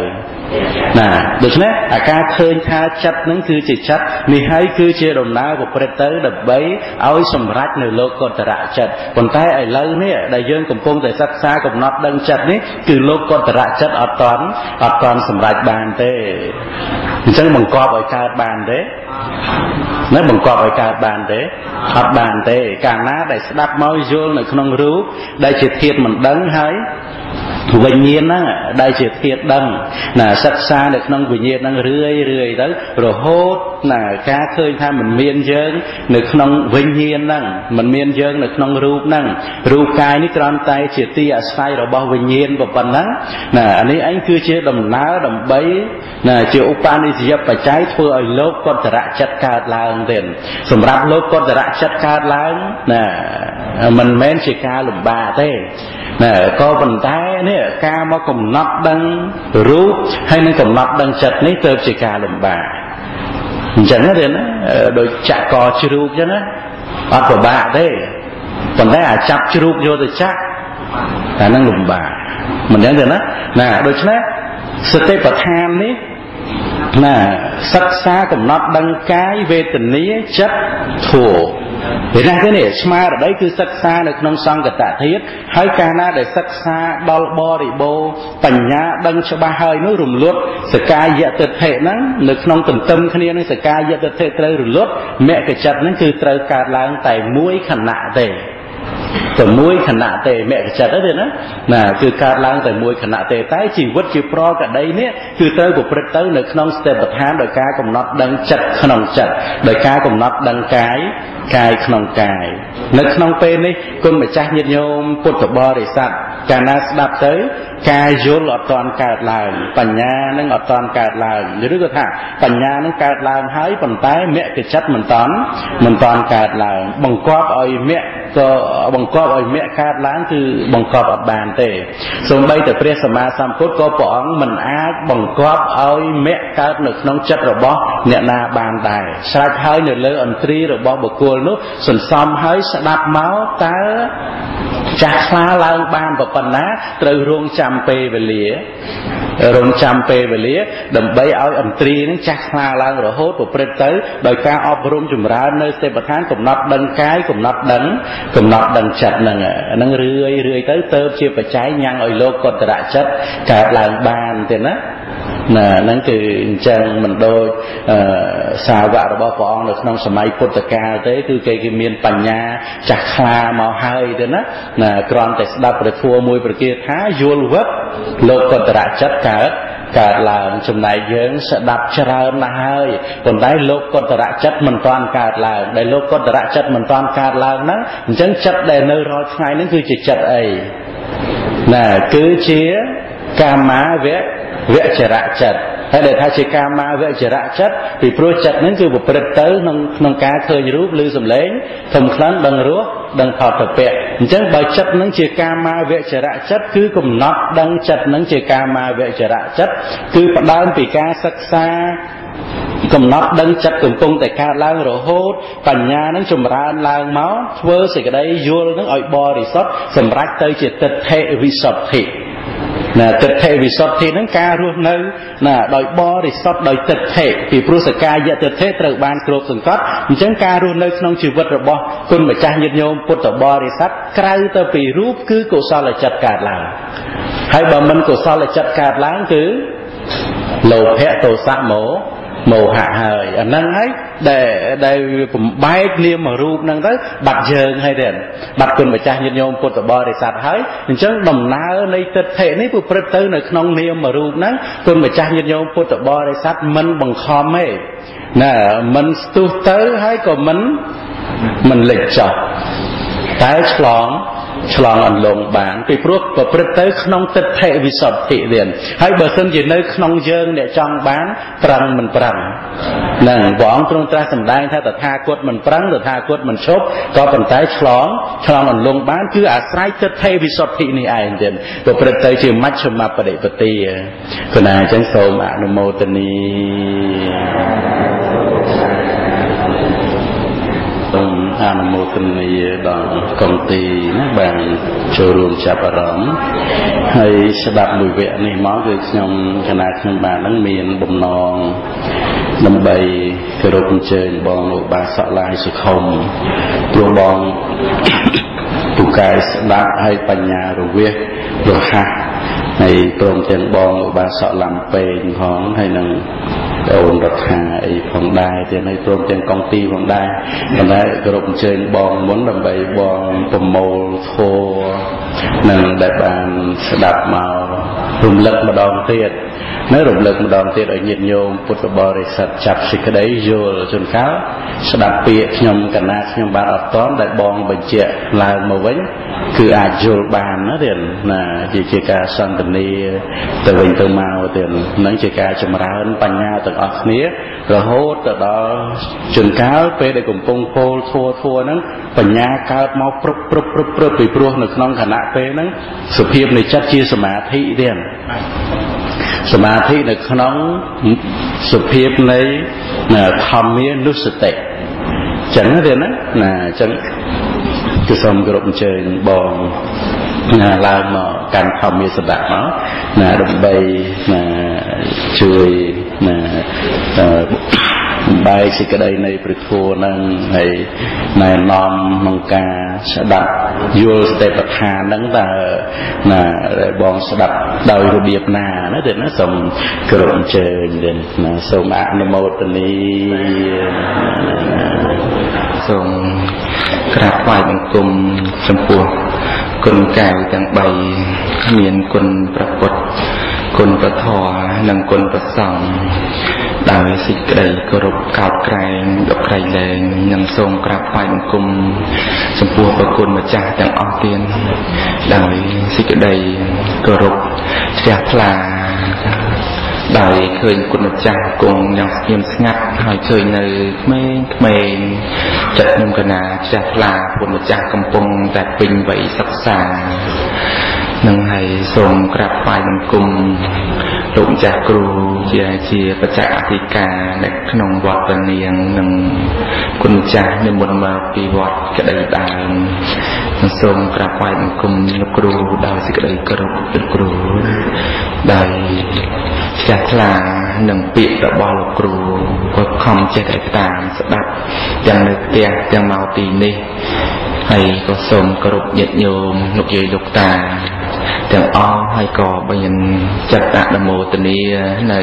S1: ណាដូច្នេះអាការឃើញថាចិត្តនឹងគឺជាចិត្តនេះហើយគឺជាដំណើរប្រព្រឹត្តទៅដើម្បីឲ្យសម្រេចនៅលោកកតរៈចិត្តប៉ុន្តែឥឡូវនេះដែលយើងកំពុងតែសិក្សាកំណត់ដឹងចិត្តនេះគឺលោកកតរៈចិត្តអត់តន់សម្រេចបានទេអញ្ចឹងបង្កប់ឲ្យកើតបានទេណាបង្កប់ឲ្យកើតបានទេអត់បានទេកាលណាដែលស្ដាប់មកយល់នៅក្នុងរូបដែលជាធាតុមិនដឹងហើយវិញ្ញាណហ្នឹងដែលជាធាតុដឹងណាសិក្សានៅក្នុងវិញ្ញាណហ្នឹងរឿយទៅរហូតណាការឃើញថាមិនមានយើងនៅក្នុងវិញ្ញាណហ្នឹងមិនមានយើងនៅក្នុងរូបហ្នឹងរូបកាយនេះគ្រាន់តែជាទីអាស្រ័យរបស់វិញ្ញាណប៉ុណ្ណឹងណាអានេះឯងគឺជាដំណើរដើម្បីណាជាឧបនិស្សយបច្ច័យធ្វើឲ្យលោកកតរៈចិត្តកើតឡើងទៀតសម្រាប់លោកកតរៈចិត្តកើតឡើងណាមិនមែនជាការលំបាកទេណាក៏ប៉ុន្តែនេះការមកកំណត់ដឹងរូបហើយនឹងកំណត់ដឹងចិត្តនេះទៅជាការលំបាកអញ្ចឹងទេណាដូចចាក់កជ្រូកអញ្ចឹងណាអត់ពិបាកទេប៉ុន្តែអាចចាប់ជ្រូកយកទៅចាក់តែនឹងលំបាកមិនអញ្ចឹងទេណាដូច្នេះសតិប្បដ្ឋាននេះណាសិក្សាកំណត់ដឹងកាយវេទនាចិត្តធម៌ពេលណាទេនេះស្មារតីគឺសិក្សានៅក្នុងសង្កតធាតុហើយកាលណាដែលសិក្សាដល់បរិបូរណ៍បញ្ញាដឹងច្បាស់ហើយនោះរំលត់សកាយទិដ្ឋិហ្នឹងនៅក្នុងទន្ទឹមគ្នានឹងសកាយទិដ្ឋិត្រូវរលត់មគ្គចិត្តហ្នឹងគឺត្រូវកើតឡើងតែមួយខណៈទេតែមួយខណៈទេមគ្គចិត្តទេណាគឺកើតឡើងតែមួយខណៈទេតែជីវិតជាប្រកដីនេះគឺត្រូវប្រព្រឹត្តទៅនៅក្នុងស្ថិបដ្ឋានដោយការកំណត់ដឹងចិត្តក្នុងចិត្តដោយការកំណត់ដឹងកាយក្នុងកាយនៅក្នុងពេលនេះគុណម្ចាស់ញាតិញោមពុទ្ធបរិស័ទកាលណាស្ដាប់ទៅការយល់អត់ទាន់កើតឡើងបញ្ញានឹងអត់ទាន់កើតឡើងឬក៏ថាបញ្ញានឹងកើតឡើងហើយប៉ុន្តែមគ្គចិត្តមិនទាន់កើតឡើងបង្កប់ឲ្យមគ្គក៏បង្កប់ឲ្យមគ្គកើតឡើងគឺបង្កប់អត់បានទេសូម្បីតែព្រះសម្មាសម្ពុទ្ធក៏ព្រះអង្គមិនអាចបង្កប់ឲ្យមគ្គកើតនៅក្នុងចិត្តរបស់អ្នកណាបានដែរស្រេចហើយនៅលើឥន្ទ្រីរបស់បុគ្គលនោះសន្សំហើយស្ដាប់មកតើចាស់ខ្លាឡើងបានប៉ុណ្ណាត្រូវរងចាំពេលវេលាដើម្បីឲ្យឥន្ទ្រីនឹងចាស់ខ្លាឡើងរហូតប្រព្រឹត្តទៅដោយការអប់រំចម្រើននៅស្ថិបដ្ឋានកំណត់ដឹងកាយកំណត់ដឹងចិត្តហ្នឹងរឿយទៅជាបច្ច័យញ៉ាំងឲ្យលោកកតរៈចិត្តកើតឡើងបានទេណាហ្នឹងគឺអញ្ចឹងមិនដូចសាវករបស់ព្រះអង្គនៅក្នុងសម័យពុទ្ធកាលទេគឺគេមានបញ្ញាចាស់ខ្លាមកហើយទេណាគ្រាន់តែស្ដាប់ព្រះធម៌មួយប្រគាថាយល់វឹកលោកកតរៈចិត្ត កើតឡើងចំណែកយើងស្ដាប់ច្រើនណាស់ហើយប៉ុន្តែលោកកតរៈចិត្តមិនតាន់កើតឡើងដែលលោកកតរៈចិត្តមិនតាន់កើតឡើងហ្នឹងអញ្ចឹងចិត្តដែលនៅរាល់ថ្ងៃហ្នឹងគឺជាចិត្តអីណាគឺជាកាមាវចរៈចិត្តហើយដែលថាជាកាមាវចរៈចិត្តពីព្រោះចិត្តហ្នឹងគឺប្រព្រឹត្តទៅក្នុងការឃើញរូបឬសម្លេងធំក្លិនដឹងរសដឹងផលតពៈអញ្ចឹងបើចិត្តហ្នឹងជាកាមាវចរៈចិត្តគឺកំណត់ដឹងចិត្តហ្នឹងជាកាមាវចរៈចិត្តគឺផ្ដើមពីការសិក្សាកំណត់ដឹងចិត្តកំពុងតែកើតឡើងរហូតបញ្ញានឹងចម្រើនឡើងមកធ្វើសេចក្តីយល់នឹងឲ្យបរិសុទ្ធសម្រេចទៅជាទិដ្ឋិវិសុទ្ធិណាទិដ្ឋិវិសុទ្ធិហ្នឹងការរស់នៅណាដោយបរិសុទ្ធដោយទិដ្ឋិពីព្រោះសកាយទិដ្ឋិត្រូវបានគ្របសង្កត់អញ្ចឹងការរស់នៅក្នុងជីវិតរបស់គុណម្ចាស់ញាតិញោមពុទ្ធបរិស័ទក្រៅទៅពីរូបគឺកុសលចិត្តកើតឡើងហើយបើមិនកុសលចិត្តកើតឡើងគឺលោភៈទោសៈមោហៈហើយអាហ្នឹងហើយដែលបំបែកនាមរូបហ្នឹងទៅបាត់យើងហើយទេបាត់គុណម្ចាស់ញាតិញោមពុទ្ធបរិស័ទហើយអញ្ចឹងដំណើរនៃទិដ្ឋិនេះប្រព្រឹត្តទៅនៅក្នុងនាមរូបហ្នឹងគុណម្ចាស់ញាតិញោមពុទ្ធបរិស័ទមិនបង្ខំទេណាមិនស្ទុះទៅហើយក៏មិនលិចចោលតែឆ្លងអន្លង់បានពីព្រោះប្រព្រឹត្តទៅក្នុងទិដ្ឋិវិសុទ្ធិទៀតហើយបើសិនជានៅក្នុងយើងអ្នកចង់បានប្រឹងមិនប្រឹងហ្នឹងព្រះអង្គទ្រង់ត្រាស់សម្ដែងថាតថាគតមិនប្រឹងតថាគតមិនឈប់ក៏ប៉ុន្តែឆ្លងអន្លង់បានគឺអាស្រ័យទិដ្ឋិវិសុទ្ធិនេះឯងទៀតប្រព្រឹត្តទៅជាមជ្ឈមបដិបទាគណៈអញ្ចឹងសូមអនុមោទនីអនុមោទនីដល់គម្ពីរណាបានចូលរួមចាប់អារម្មណ៍ហើយស្ដាប់មួយវគ្គនេះមកគឺខ្ញុំគណៈខ្ញុំបាននឹងមានបំណងដើម្បីគោរពអញ្ជើញបងលោកបាសកឡាយសុខុមព្រោះបងពូកែស្ដាប់ហើយបញ្ញារវាសរហ័សហើយព្រមទាំងបងលោកបាសកឡាំពេងផងហើយនឹងអូនរដ្ឋាអីផងដែរទៀតហើយព្រមទាំងកងទីផងដែរប៉ុន្តែគោរពអញ្ជើញបងមុនដើម្បីបងប្រមូលធម៌នឹងដែលបានស្ដាប់មករំលឹកម្ដងទៀតនៅរំលឹកម្ដងទៀតឲ្យញាតិញោមពុទ្ធបរិស័ទចាប់សេចក្តីយល់ជួនកាលស្ដាប់ពាក្យខ្ញុំកណាខ្ញុំបានអត់តដែលបងបញ្ជាក់ឡើងមកវិញគឺអាចយល់បានណាទៀតណាជាការសន្ទនាទៅវិញទៅមកទៀតនឹងជាការចម្រើនបញ្ញាទាំងអស់គ្នារហូតទៅដល់ជួនកាលពេលដែលកំពុងពោលធัวហ្នឹងបញ្ញាកើតមកព្រឹបពីព្រោះនៅក្នុងខណៈពេលហ្នឹងសភាពនៃចិត្តជាសមាធិទៀតសមាធិនៅក្នុងសភាពនៃធម្មានុសតិចឹងទេណាអញ្ចឹងគឺសូមគោរពអញ្ជើញបងឡើងមកកាន់ធម្មាសដៈមកដើម្បីជួយបែកសេចក្តីនៃព្រះធម៌នឹងហើយណែនាំក្នុងការស្ដាប់យល់សតិប្បដ្ឋានហ្នឹងតើបងស្ដាប់ដោយរបៀបណាទេណាសូមគោរពអញ្ជើញទៀតណាសូមអនុមោទនីសូមក្រាបថ្វាយបង្គំចំពោះគុណកែវទាំង3មានគុណព្រះពុទ្ធគុណព្រះធម៌និងគុណព្រះសង្ឃដោយសេចក្តីគោរពកោតក្រែងដល់ក្រៃលែងនិងសូមក្រាបថ្វាយបង្គំចំពោះព្រះគុណម្ចាស់ទាំងអស់ទៀតដោយសេចក្តីគោរពជ្រះថ្លាដោយឃើញគុណម្ចាស់គង់យ៉ាងស្ងៀមស្ងាត់ហើយឃើញនៅក្មេងចិត្តខ្ញុំកណាជ្រះថ្លាគុណម្ចាស់កំពុងតែពេញវ័យសិក្សានឹងហើយសូមក្រាបថ្វាយបង្គំលោកម្ចាស់គ្រូជាបច្ចៈអធិការនៅក្នុងវត្តពនាងនិងគុណម្ចាស់និមន្តមកពីវត្តក្តីដើមសូមក្រាបថ្វាយបង្គំលោកគ្រូដោយសេចក្តីគោរពលោកគ្រូដោយជ្រះថ្លានឹងពាក្យរបស់លោកគ្រូក៏ខំចេះតែតាមស្ដាប់ទាំងនៅផ្ទះទាំងមកទីនេះហើយក៏សូមគោរពញាតិញោមលោកយាយលោកតាទាំងអស់ហើយក៏បានចិត្តអនុមោទនានៅ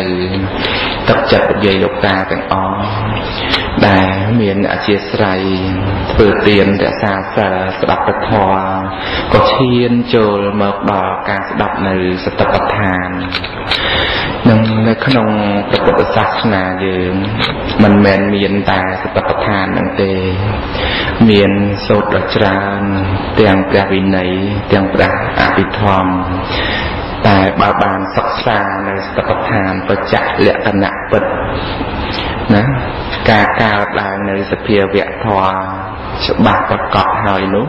S1: ទឹកចិត្តលោកយាយលោកតាទាំងអស់
S2: ដែលមានអធិស្ឋានធ្វើទានរក្សាសិលស្ដាប់ពធក៏ឈានចូលមកដល់ការស្ដាប់នៅសតិប្បដ្ឋាននឹងនៅក្នុងព្រះពុទ្ធសាសនាយើងមិនមែនមានតែសតិប្បដ្ឋាននឹងទេមានសូត្រដ៏ច្រើនទាំងព្រះវិន័យទាំងព្រះអភិធម្មតែបើបានសិក្សានៅសតិប្បដ្ឋានបច្ចៈលក្ខណៈពិតណាការកើតឡើងនៅសភាវៈធម៌ច្បាស់ប្រកបហើយនោះ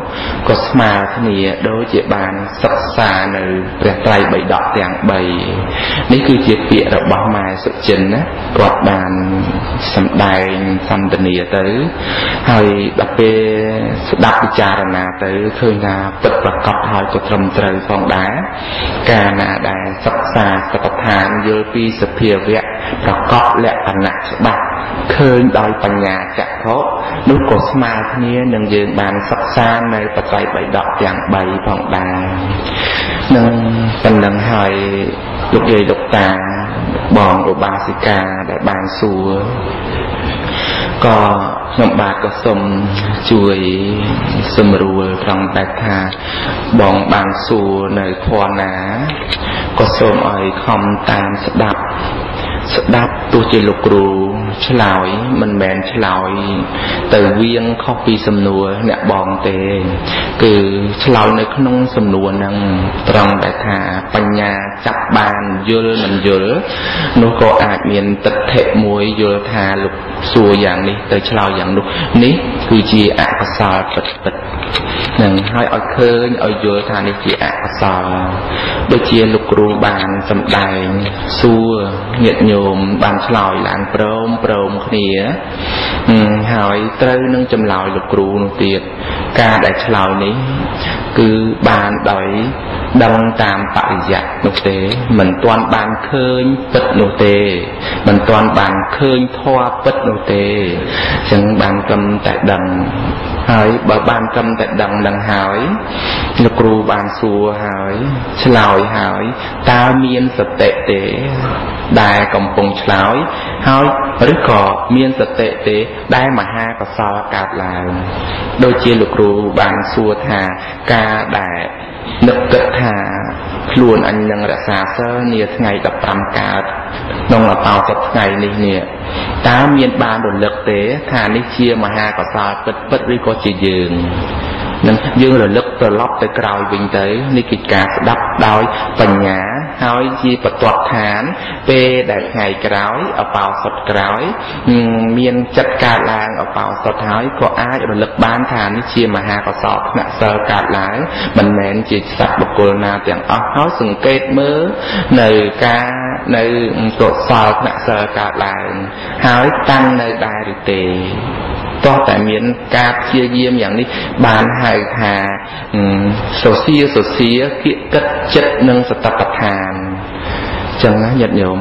S2: ក៏ស្មើគ្នាដូចជាបានសិក្សានៅព្រះត្រៃបិដកទាំង3នេះគឺជាពាក្យរបស់ម៉ែសុចិនណាគាត់បានសម្ដែងសន្ទនាទៅហើយដល់ពេលស្ដាប់ពិចារណាទៅឃើញថាពិតប្រកបហើយក៏ត្រឹមត្រូវផងដែរកាលណាដែលសិក្សាសតិប្បដ្ឋានយល់ពីសភាវៈប្រកបលក្ខណៈច្បាស់ឃើញដោយបញ្ញាចក្ខុនោះក៏ស្មើគ្នានឹងយើងបានសិក្សានៅបច្ច័យបិដកទាំង3ផងដែរនឹងប៉ុណ្ណឹងហើយលោកយាយលោកតាបងឧបាសិកាដែលបានសួរក៏ខ្ញុំបាទក៏សូមជួយសម្រួលត្រង់តែថាបងបានសួរនៅធម៌ណាក៏សូមឲ្យខំតាមស្ដាប់ទោះជាលោកគ្រូឆ្លើយមិនមែនឆ្លើយទៅវៀងខុសពីសំណួរអ្នកបងទេគឺឆ្លើយនៅក្នុងសំណួរហ្នឹងត្រង់តែថាបញ្ញាចាប់បានយល់មិនយល់នោះក៏អាចមានទិដ្ឋិមួយយល់ថាលោកសួរយ៉ាងនេះទៅឆ្លើយយ៉ាងនោះនេះគឺជាអកុសលពិតនឹងហើយឲ្យឃើញឲ្យយល់ថានេះជាអកុសលដូចជាលោកគ្រូបានសម្ដែងសួរញាតិញោមបានឆ្លើយឡើងព្រមគ្នាហើយត្រូវនឹងចម្លើយលោកគ្រូនោះទៀតការដែលឆ្លើយនេះគឺបានដោយដឹងតាមបរិយ័តនោះទេមិនទាន់បានឃើញពិតនោះទេមិនទាន់បានឃើញធម៌ពិតនោះទេអញ្ចឹងបានត្រឹមតែដឹងហើយបើបានត្រឹមតែដឹងនឹងហើយលោកគ្រូបានសួរហើយឆ្លើយហើយតើមានសតិទេដែលកំពុងឆ្លើយហើយឬក៏មានសតិទេដែលមហាកុសលកើតឡើងដូចជាលោកគ្រូបានសួរថាការដែលនឹកគិតថាខ្លួនអញនឹងរក្សាសិលនាថ្ងៃ15កើតក្នុងអបោសុខថ្ងៃនេះតើមានបានរលឹកទេថានេះជាមហាកុសលពិតឬក៏ជាយើងនឹងយើងរលឹកត្រឡប់ទៅក្រោយវិញទៅនេះគឺការស្ដាប់ដោយបញ្ញាហើយជាបទដ្ឋានពេលដែលថ្ងៃក្រោយអបោសុខក្រោយមានចិត្តកើតឡើងអបោសុខហើយក៏អាចរលឹកបានថានេះជាមហាកុសលថ្នាក់សិលកើតឡើងមិនមែនជាសត្វបុគ្គលណាទាំងអស់ហើយសង្កេតមើលនៅការនៅកុសលថ្នាក់សិលកើតឡើងហើយតាំងនៅដែរឬទេតោះតែមានការព្យាយាមយ៉ាងនេះបានហៅថាសូសៀគៀកកិតចិត្តនិងសតិប្បដ្ឋានចឹងណាញាតិញោម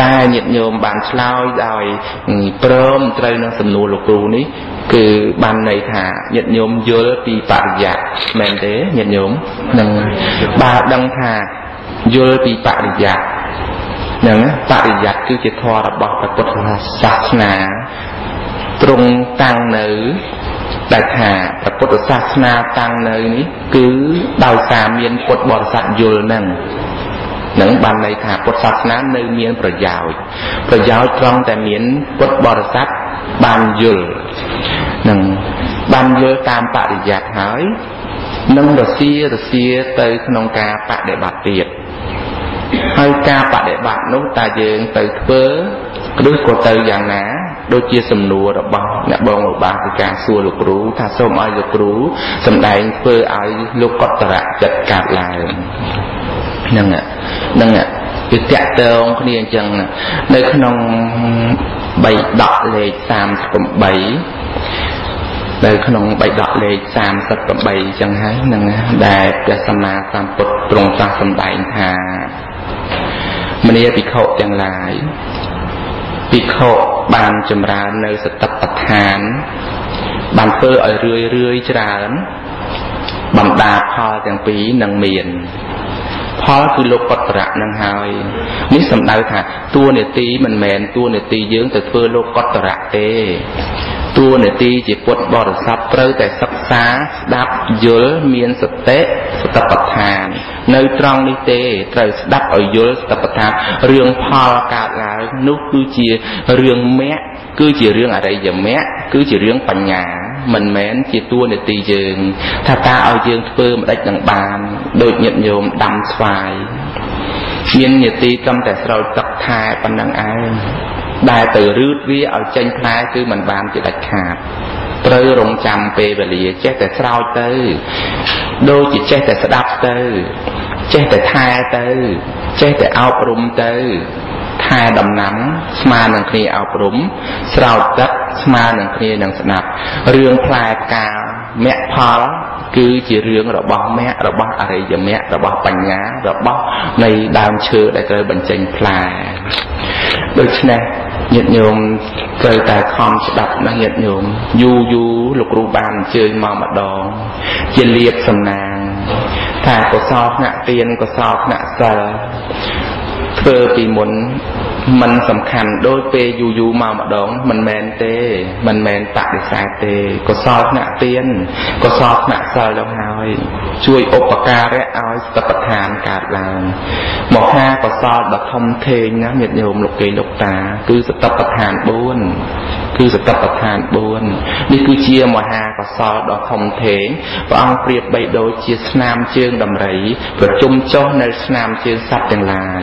S2: តែញាតិញោមបានឆ្លើយដោយព្រមត្រូវនឹងសំណួរលោកគ្រូនេះគឺបានន័យថាញាតិញោមយល់ពីបរិយ័តមែនទេញាតិញោមនឹងបើដឹងថាយល់ពីបរិយ័តហ្នឹងបរិយ័តគឺជាធម៌របស់ព្រះពុទ្ធសាសនាទ្រង់តាំងនៅដែលថាព្រះពុទ្ធសាសនាតាំងនៅនេះគឺដោយសារមានពុទ្ធបរិស័ទយល់នឹងបានន័យថាពុទ្ធសាសនានៅមានប្រយោជន៍ត្រង់តែមានពុទ្ធបរិស័ទបានយល់នឹងបានយល់តាមបរិយ័តហើយនឹងរសៀទៅក្នុងការបដិបត្តិទៀតហើយការបដិបត្តិនោះតើយើងទៅធ្វើឬក៏ទៅយ៉ាងណាដូចជាសំណួររបស់អ្នកបងឧបាសិកាសួរលោកគ្រូថាសូមឲ្យលោកគ្រូសម្ដែងធ្វើឲ្យលោកកតរៈចិត្តកើតឡើងនឹងវាតាក់ទងគ្នាអញ្ចឹងនៅក្នុងបៃដកលេខ38នៅក្នុងបៃដកលេខ38អញ្ចឹងហើយនឹងដែលព្រះសម្មាសម្ពុទ្ធទ្រង់ត្រាស់សម្ដែងថាមនីភិក្ខុទាំងឡាយភិក្ខុបានចម្រើននៅសតិប្បដ្ឋានបានធ្វើឲ្យរឿយច្រើនបណ្ដាផលទាំងពីរនឹងមាន ផលគឺលោកកតរៈនឹងហើយនេះសំដៅថាតួនាទីមិនមែនតួនាទីយើងទៅធ្វើលោកកតរៈទេតួនាទីជាពុទ្ធបរិស័ទត្រូវតែសិក្សាស្ដាប់យល់មានសតិសតិប្បដ្ឋាននៅត្រង់នេះទេត្រូវស្ដាប់ឲ្យយល់សតិប្បដ្ឋានរឿងផលកើតឡើងនោះគឺជារឿងមគ្គគឺជារឿងអរិយមគ្គគឺជារឿងបញ្ញាមិនមែនជាតួនាទីយើងថាតើឲ្យយើងធ្វើមិនដេចនឹងបានដូចញាតិញោមដាំស្វាយមាននាទីត្រឹមតែស្រោចទឹកថែប៉ុណ្ណឹងឯងដែលទៅរឺតវាឲ្យចេញផ្លែគឺមិនបានជាដាច់ខាតត្រូវរងចាំពេលវេលាចេះតែស្រោចទៅដូចជាចេះតែស្ដាប់ទៅចេះតែថែទៅចេះតែអប់រំទៅថែដំណាំស្មើនឹងគ្នាអប់រំស្រោចទឹកស្មើនឹងគ្នានឹងស្ដាប់រឿងផ្លែផ្កាមគ្គផលគឺជារឿងរបស់មគ្គរបស់អរិយមគ្គរបស់បញ្ញារបស់នៃដើមឈើដែលត្រូវបញ្ចេញផ្លែដូច្នេះញាតិញោមត្រូវតែខំស្ដាប់ណាស់ញាតិញោមយូរលោកគ្រូបានអញ្ជើញមកម្ដងជាលៀបសំណាងថាកុសលថ្នាក់ទានកុសលថ្នាក់សិលធ្វើពីមុនมันសំខាន់ដូចពេលយូរមកម្ដងមិនមែនទេមិនមែនបដិសេធទេកុសលថ្នាក់ទានកុសលថ្នាក់សិលដល់ហើយជួយឧបការៈឲ្យសតិប្បដ្ឋានកើតឡើងមហាកុសលដ៏ធំធេងណាញាតិញោមលោកគេលោកតាគឺសតិប្បដ្ឋាន4គឺសតិប្បដ្ឋាន4នេះគឺជាមហាកុសលដ៏ធំធេងព្រះអង្គប្រៀបបីដូចជាស្នាមជើងដំរីប្រជុំចុះនៅស្នាមជើងសត្វទាំងឡាយ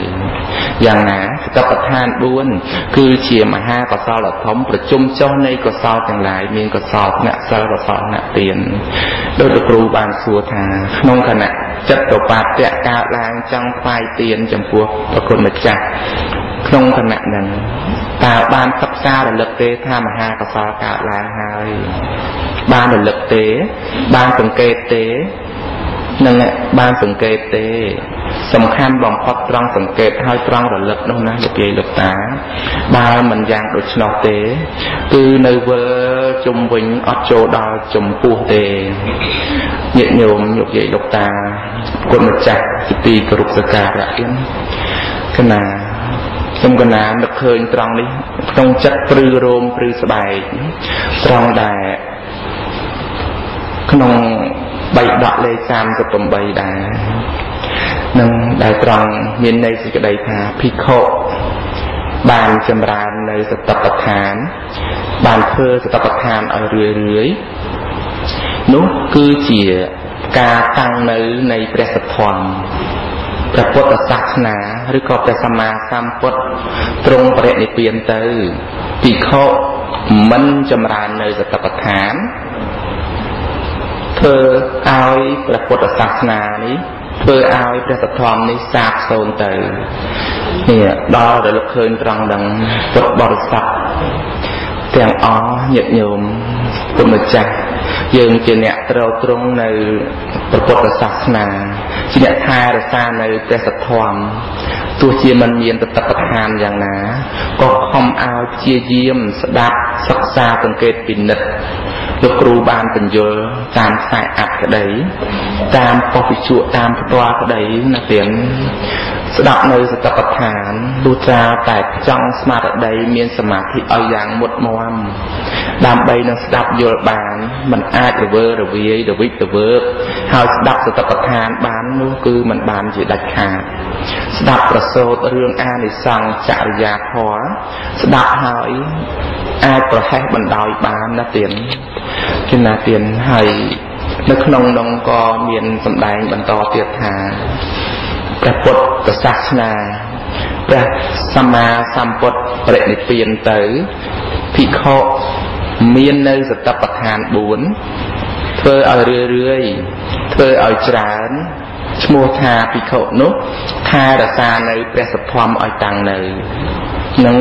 S2: យ៉ាងណាសតិប្បដ្ឋាន4គឺជាមហាកុសលដ៏ធំប្រជុំចុះនៃកុសលទាំងឡាយមានកុសលថ្នាក់សិលកុសលថ្នាក់ទានដោយលោកគ្រូបានសួរថាក្នុងគណៈចិត្តប្របាតៈកើតឡើងចង់ថ្វាយទានចំពោះព្រះគុណម្ចាស់ក្នុងគណៈនឹងតើបានសិក្សារលឹកទេថាមហាកុសលកើតឡើងហើយបានរលឹកទេបានសង្កេតទេនឹងបានសង្កេតទេសំខាន់បំផុតត្រង់សង្កេតហើយត្រង់រលឹកនោះណាលោកយាយលោកតាបើមិនយ៉ាងដូច្នោះទេគឺនៅវិលជុំវិញអត់ចូលដល់ចំពោះទេញាតិញោមលោកយាយលោកតាគុណម្ចាស់ជាទីគោរពសក្ការៈគណាខ្ញុំកណានឹកឃើញត្រង់នេះក្នុងចិត្តព្រឺរោមព្រឺស្បែកត្រង់ដែលក្នុងបៃដកលេខ38ដែរនឹងដែលត្រង់មានន័យសេចក្តីថាភិក្ខុបានចម្រើននៅសតិប្បដ្ឋានបានធ្វើសតិប្បដ្ឋានឲ្យរឿយនោះគឺជាការតាំងនៅនៃព្រះសទ្ធម្មព្រះពុទ្ធសាសនាឬក៏ព្រះសម្មាសម្ពុទ្ធទ្រង់បរិនិព្វានទៅភិក្ខុមិនចម្រើននៅសតិប្បដ្ឋានធ្វើឲ្យព្រះពុទ្ធសាសនានេះធ្វើឲ្យព្រះសទ្ធម្មនេះសាបសូន្យទៅនេះដល់រលឹកឃើញត្រង់ដឹងពុទ្ធបរិស័ទទាំងអស់ញាតិញោមគុណម្ចាស់យើងជាអ្នកត្រូវទ្រង់នៅព្រះពុទ្ធសាសនាជាអ្នកថែរក្សានៅព្រះសទ្ធម្មទោះជាមិនមានតតបដ្ឋានយ៉ាងណាក៏ខំឲ្យព្យាយាមស្ដាប់សិក្សាសង្កេតពិនិត្យលោកគ្រូបានបញ្យល់តាមខ្សែអត្ថក្តីតាមប៉ុស្តិ៍វិជ្ជាតាមផ្ទាល់ក្តីណាទៀតស្ដាប់នៅសតិប្បដ្ឋានទោះថាតែចង់ស្មារតីមានសមាធិឲ្យយ៉ាងមុតមាំដើម្បីនឹងស្ដាប់យល់បានมันអាចរវើរវាយរវិចរវើកហើយស្ដាប់សតិប្បដ្ឋានបាននោះគឺมันបានជាដាច់ខាតស្ដាប់ប្រសូតរឿងអានិសង្សចរិយាធម៌ស្ដាប់ហើយអាចប្រហែសបណ្ដោយបានណាទៀតគឺណាទៀតហើយនៅក្នុងនោះក៏មានសម្ដែងបន្តទៀតថាព្រះពុទ្ធសាសនាព្រះសម្មាសម្ពុទ្ធបរិនិព្វានទៅភិក្ខុមាននៅសតិប្បដ្ឋាន4ធ្វើឲ្យរឿយធ្វើឲ្យច្រើនឈ្មោះថាភិក្ខុនោះថែរក្សានៅព្រះសទ្ធម្មឲ្យតាំងនៅនឹង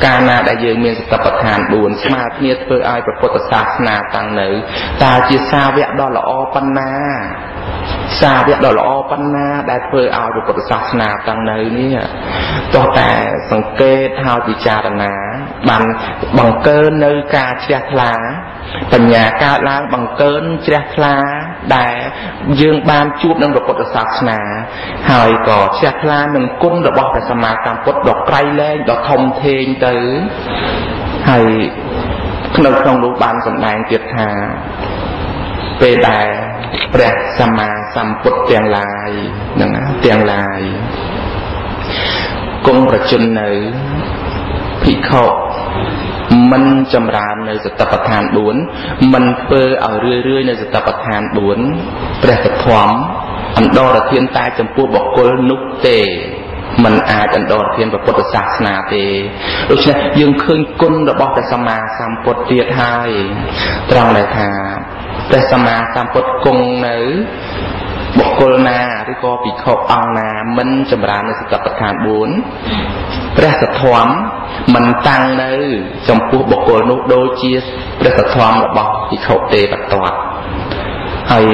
S2: កាលណាដែលយើងមានសតិប្បដ្ឋាន4ស្មើគ្នាធ្វើឲ្យព្រះពុទ្ធសាសនាតាំងនៅតើជាសាវកដ៏ល្អប៉ុណ្ណាសាវកដ៏ល្អប៉ុណ្ណាដែលធ្វើឲ្យព្រះពុទ្ធសាសនាតាំងនៅនេះទោះតែសង្កេតហើយពិចារណាបានបង្កើននៅការជ្រះថ្លាបញ្ញាកើតឡើងបង្កើនជ្រះថ្លា ដែលយើងបានជួបនឹងព្រះពុទ្ធសាសនាហើយក៏ជ្រះថ្លានឹងគុណរបស់ព្រះសម្មាសម្ពុទ្ធដ៏ក្រៃលែងដ៏ធំធេងទៅហើយក្នុងនោះបានសម្ដែងទៀតថាពេលដែលព្រះសម្មាសម្ពុទ្ធទាំងឡាយនឹងទាំងឡាយគង់ប្រជញ្ញនៅភិក្ខុមិនចម្រើននៅសតិប្បដ្ឋាន4មិនធ្វើឲ្យរឿយៗនៅសតិប្បដ្ឋាន4ព្រះធម្មអន្តរធានតែចំពោះបុគ្គលនោះទេមិនអាចអន្តរធានព្រះពុទ្ធសាសនាទេដូច្នេះយើងឃើញគុណរបស់ព្រះសម្មាសម្ពុទ្ធទៀតហើយត្រង់ដែលថាព្រះសម្មាសម្ពុទ្ធគង់នៅបុគ្គលណាឬក៏ភិក្ខុអង្គណាមិនចម្រើននៅសតិប្បដ្ឋាន4ព្រះសទ្ធម្មមិនតាំងនៅចំពោះបុគ្គលនោះដូចជាព្រះសទ្ធម្មរបស់ភិក្ខុទេបតតហើយ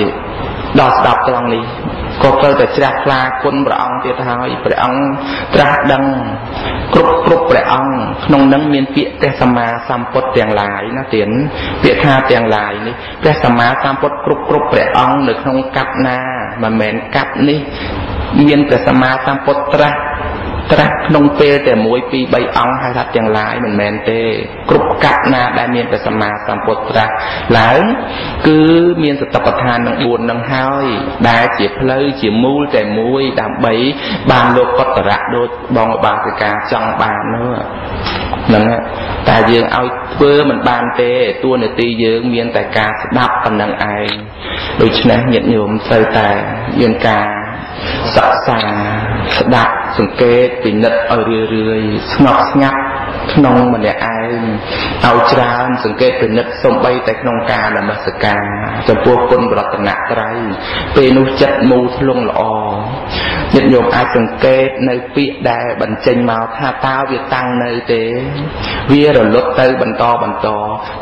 S2: ដល់ស្ដាប់ត្រង់នេះក៏ត្រូវតែជ្រះថ្លាគុណព្រះអង្គទៀតហើយព្រះអង្គត្រាស់ដឹងគ្រប់ព្រះអង្គក្នុងនឹងមានពាក្យព្រះសម្មាសម្ពុទ្ធទាំងឡាយណាទៀតពាក្យថាទាំងឡាយនេះព្រះសម្មាសម្ពុទ្ធគ្រប់ព្រះអង្គនៅក្នុងកັບណាមិនមែនកັບនេះមានព្រះសម្មាសម្ពុទ្ធត្រាស់ក្នុងពេលតែ1 2 3អង្គហៅថាទាំងឡាយមិនមែនទេគ្រប់កັບណាដែលមានព្រះសម្មាសម្ពុទ្ធត្រាស់ឡើងគឺមានសតិប្បដ្ឋាននឹង4នឹងហើយដែលជាផ្លូវជាមូលតែមួយដើម្បីបានលោកកតរៈដូចបងឧបាសិកាចង់បាននោះហ្នឹងតែយើងឲ្យធ្វើមិនបានទេតួនាទីយើងមានតែការស្ដាប់ប៉ុណ្ណឹងឯងដូច្នេះញាតិញោមត្រូវតែមានការសិក្សាស្ដាប់សង្កេតពិនិត្យឲ្យរឿយស្ងប់ស្ងាត់ក្នុងម្នាក់ឯងឲ្យច្រើនសង្កេតពិនិត្យសំបីតែក្នុងការនមស្ការចំពោះគុណរតនត្រ័យពេលនោះចិត្តមូលធ្លុងល្អញាតិញោមអាចសង្កេតនៅពាក្យដែលបញ្ចេញមកថាតើវាតាំងនៅទេវារលត់ទៅបន្ត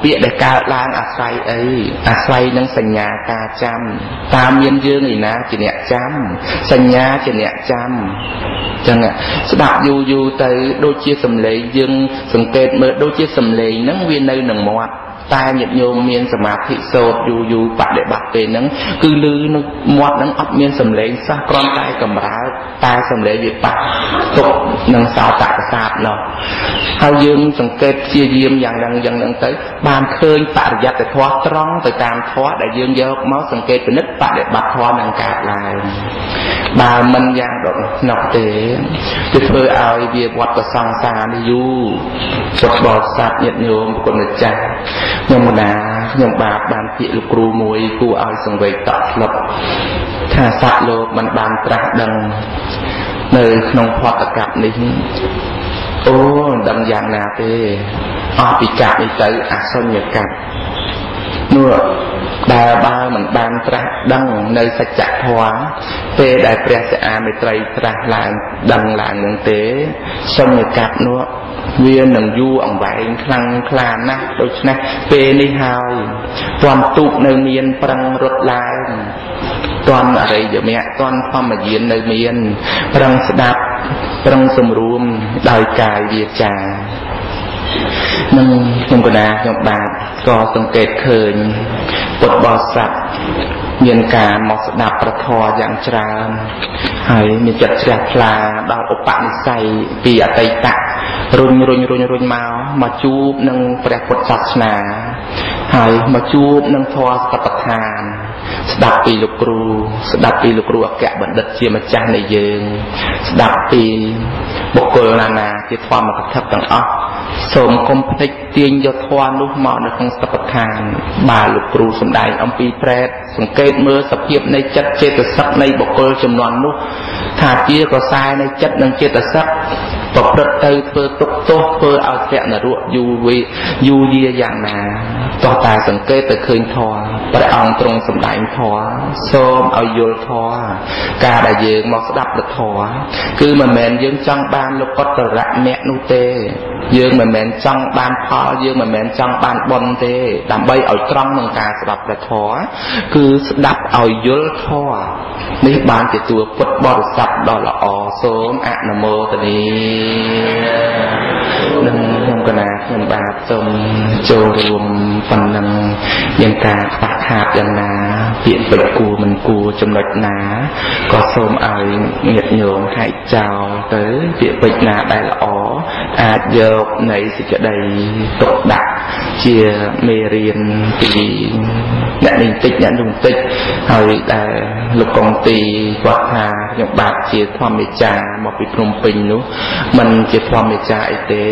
S2: ពាក្យដែលកើតឡើងអាស្រ័យអីអាស្រ័យនឹងសញ្ញាការចាំតើមានយើងឯណាជាអ្នកចាំសញ្ញាជាអ្នកចាំចឹងស្ដាប់យូរទៅដូចជាសំឡេងយើងសង្កេតមើលដូចជាសំឡេងហ្នឹងវានៅនឹងមាត់តែញាតិញោមមានសមាធិសូត្រយូរបដិបត្តិពេលហ្នឹងគឺឮនៅមាត់ហ្នឹងអត់មានសំឡេងសោះគ្រាន់តែកម្រើកតែសំឡេងវាប៉ះទុកនឹងសោតប្រសាទនោះហើយយើងសង្កេតព្យាយាមយ៉ាងហ្នឹងទៅបានឃើញបរិយត្តិធម៌ត្រង់ទៅតាមធម៌ដែលយើងយកមកសង្កេតពិនិត្យបដិបត្តិធម៌នឹងកើតឡើងបើមិនយ៉ាងដនោះទេគឺធ្វើឲ្យវាវត្តសង្សារនេះយូរពុទ្ធបរិស័ទញាតិញោមគុណម្ចាស់ខ្ញុំបានពាក្យលោកគ្រូមួយគួរឲ្យសង្វេគតក់ស្លុតថាសត្វលោកមិនបានត្រាស់ដឹងនៅក្នុងផតកັບនេះអូមិនដឹងយ៉ាងណាទេអស់ពីកັບនេះទៅអសញ្ញកັບនោះដែលបើមិនបានត្រាស់ដឹងនៅសច្ចធម៌ពេលដែលព្រះសិអាមេត្រីត្រាស់ឡើងដឹងឡើងនឹងទេសញ្ញកັບនោះវានឹងយូរអង្វែងខ្លាំងក្លាណាស់ដូច្នេះពេលនេះហើយទាន់ទូកនៅមានប្រឹងរត់ឡើងទាន់អរិយមគ្គទាន់ធម្មយាននៅមានប្រឹងស្ដាប់ប្រឹងសម្រួមដោយកាយវាចានឹងខ្ញុំកណាខ្ញុំបាទក៏សង្កេតឃើញពុទ្ធបរិស័ទមានការមកស្ដាប់ព្រះធម៌យ៉ាងច្រើនហើយមានចិត្តជ្រះថ្លាដល់ឧបនិស្ស័យពីអតីតរុញមកជួបនឹងព្រះពុទ្ធសាសនាហើយមកជួបនឹងធម៌សតិប្បដ្ឋានស្ដាប់ពីលោកគ្រូអគ្គបណ្ឌិតជាម្ចាស់នៃយើងស្ដាប់ពីបុគ្គលណាជាធម្មកថាទាំងអស់សូមកុំភ្លេចទាញយកធម៌នោះមកនៅក្នុងសតិប្បដ្ឋានបើលោកគ្រូសម្ដែងអំពីប្រែតសង្កេតមើលសភាពនៃចិត្តចេតសិកនៃបុគ្គលចំនួននោះថាជាកសែនៃចិត្តនិងចេតសិកប្រព្រឹត្តទៅធ្វើទុកទោសធ្វើឲ្យធ្លាក់នរកយូរយាយ៉ាងណាតោះតែសង្កេតទៅឃើញធម៌ព្រះអង្គទ្រង់សម្ដែងធម៌សូមឲ្យយល់ធម៌ការដែលយើងមកស្ដាប់ព្រះធម៌គឺមិនមែនយើងចង់បានលោកុត្តរៈមគ្គនោះទេយើងមិនមែនចង់បានផលយើងមិនមែនចង់បានបុណ្យទេដើម្បីឲ្យត្រង់នឹងការស្ដាប់ព្រះធម៌គឺស្ដាប់ឲ្យយល់ធម៌នេះបានជាតួពុទ្ធបរិស័ទដ៏ល្អសូមអនុមោទនានឹងខ្ញុំកណា ខ្ញុំបាទសូមចូលរួមប៉ុណ្ណឹងយ៉ាងការខ្វះខាតយ៉ាងណាពាក្យពេចន៍គួរមិនគួរចំណុចណាក៏សូមឲ្យញាតិញោមហែកចោលទៅពាក្យពេចន៍ណាដែលល្អអាចយកនៃសេចក្តីទុកដាក់ជាមេរៀនពីអ្នកនេះតិចអ្នកនោះតិចហើយដែលលោកកុងទីគាត់ថាខ្ញុំបាទជាធម្មចារមកពីភ្នំពេញនោះមិនជាធម្មចារអីទេ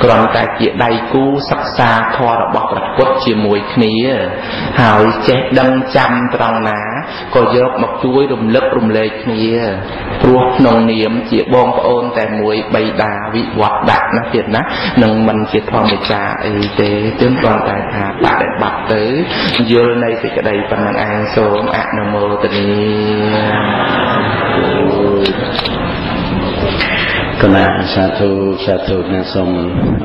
S2: គ្រាន់តែជាដៃគូសិក្សាធម៌របស់ព្រះពុទ្ធជាមួយគ្នាហើយចេះដឹងចាំត្រង់ណាក៏យកមកជួយរំលឹករំលែកគ្នាព្រោះក្នុងនាមជាបងប្អូនតែមួយបិតាវិវត្តដាក់ណាទៀតណានឹងមិនជាធម្មចារអីទេទើបគ្រាន់តែថាបដិបត្តិទៅយល់នៃសេចក្តីប៉ុណ្ណឹងឯងសូមអនុមោទនា
S1: គណៈសាធុសាធុអ្នកសូម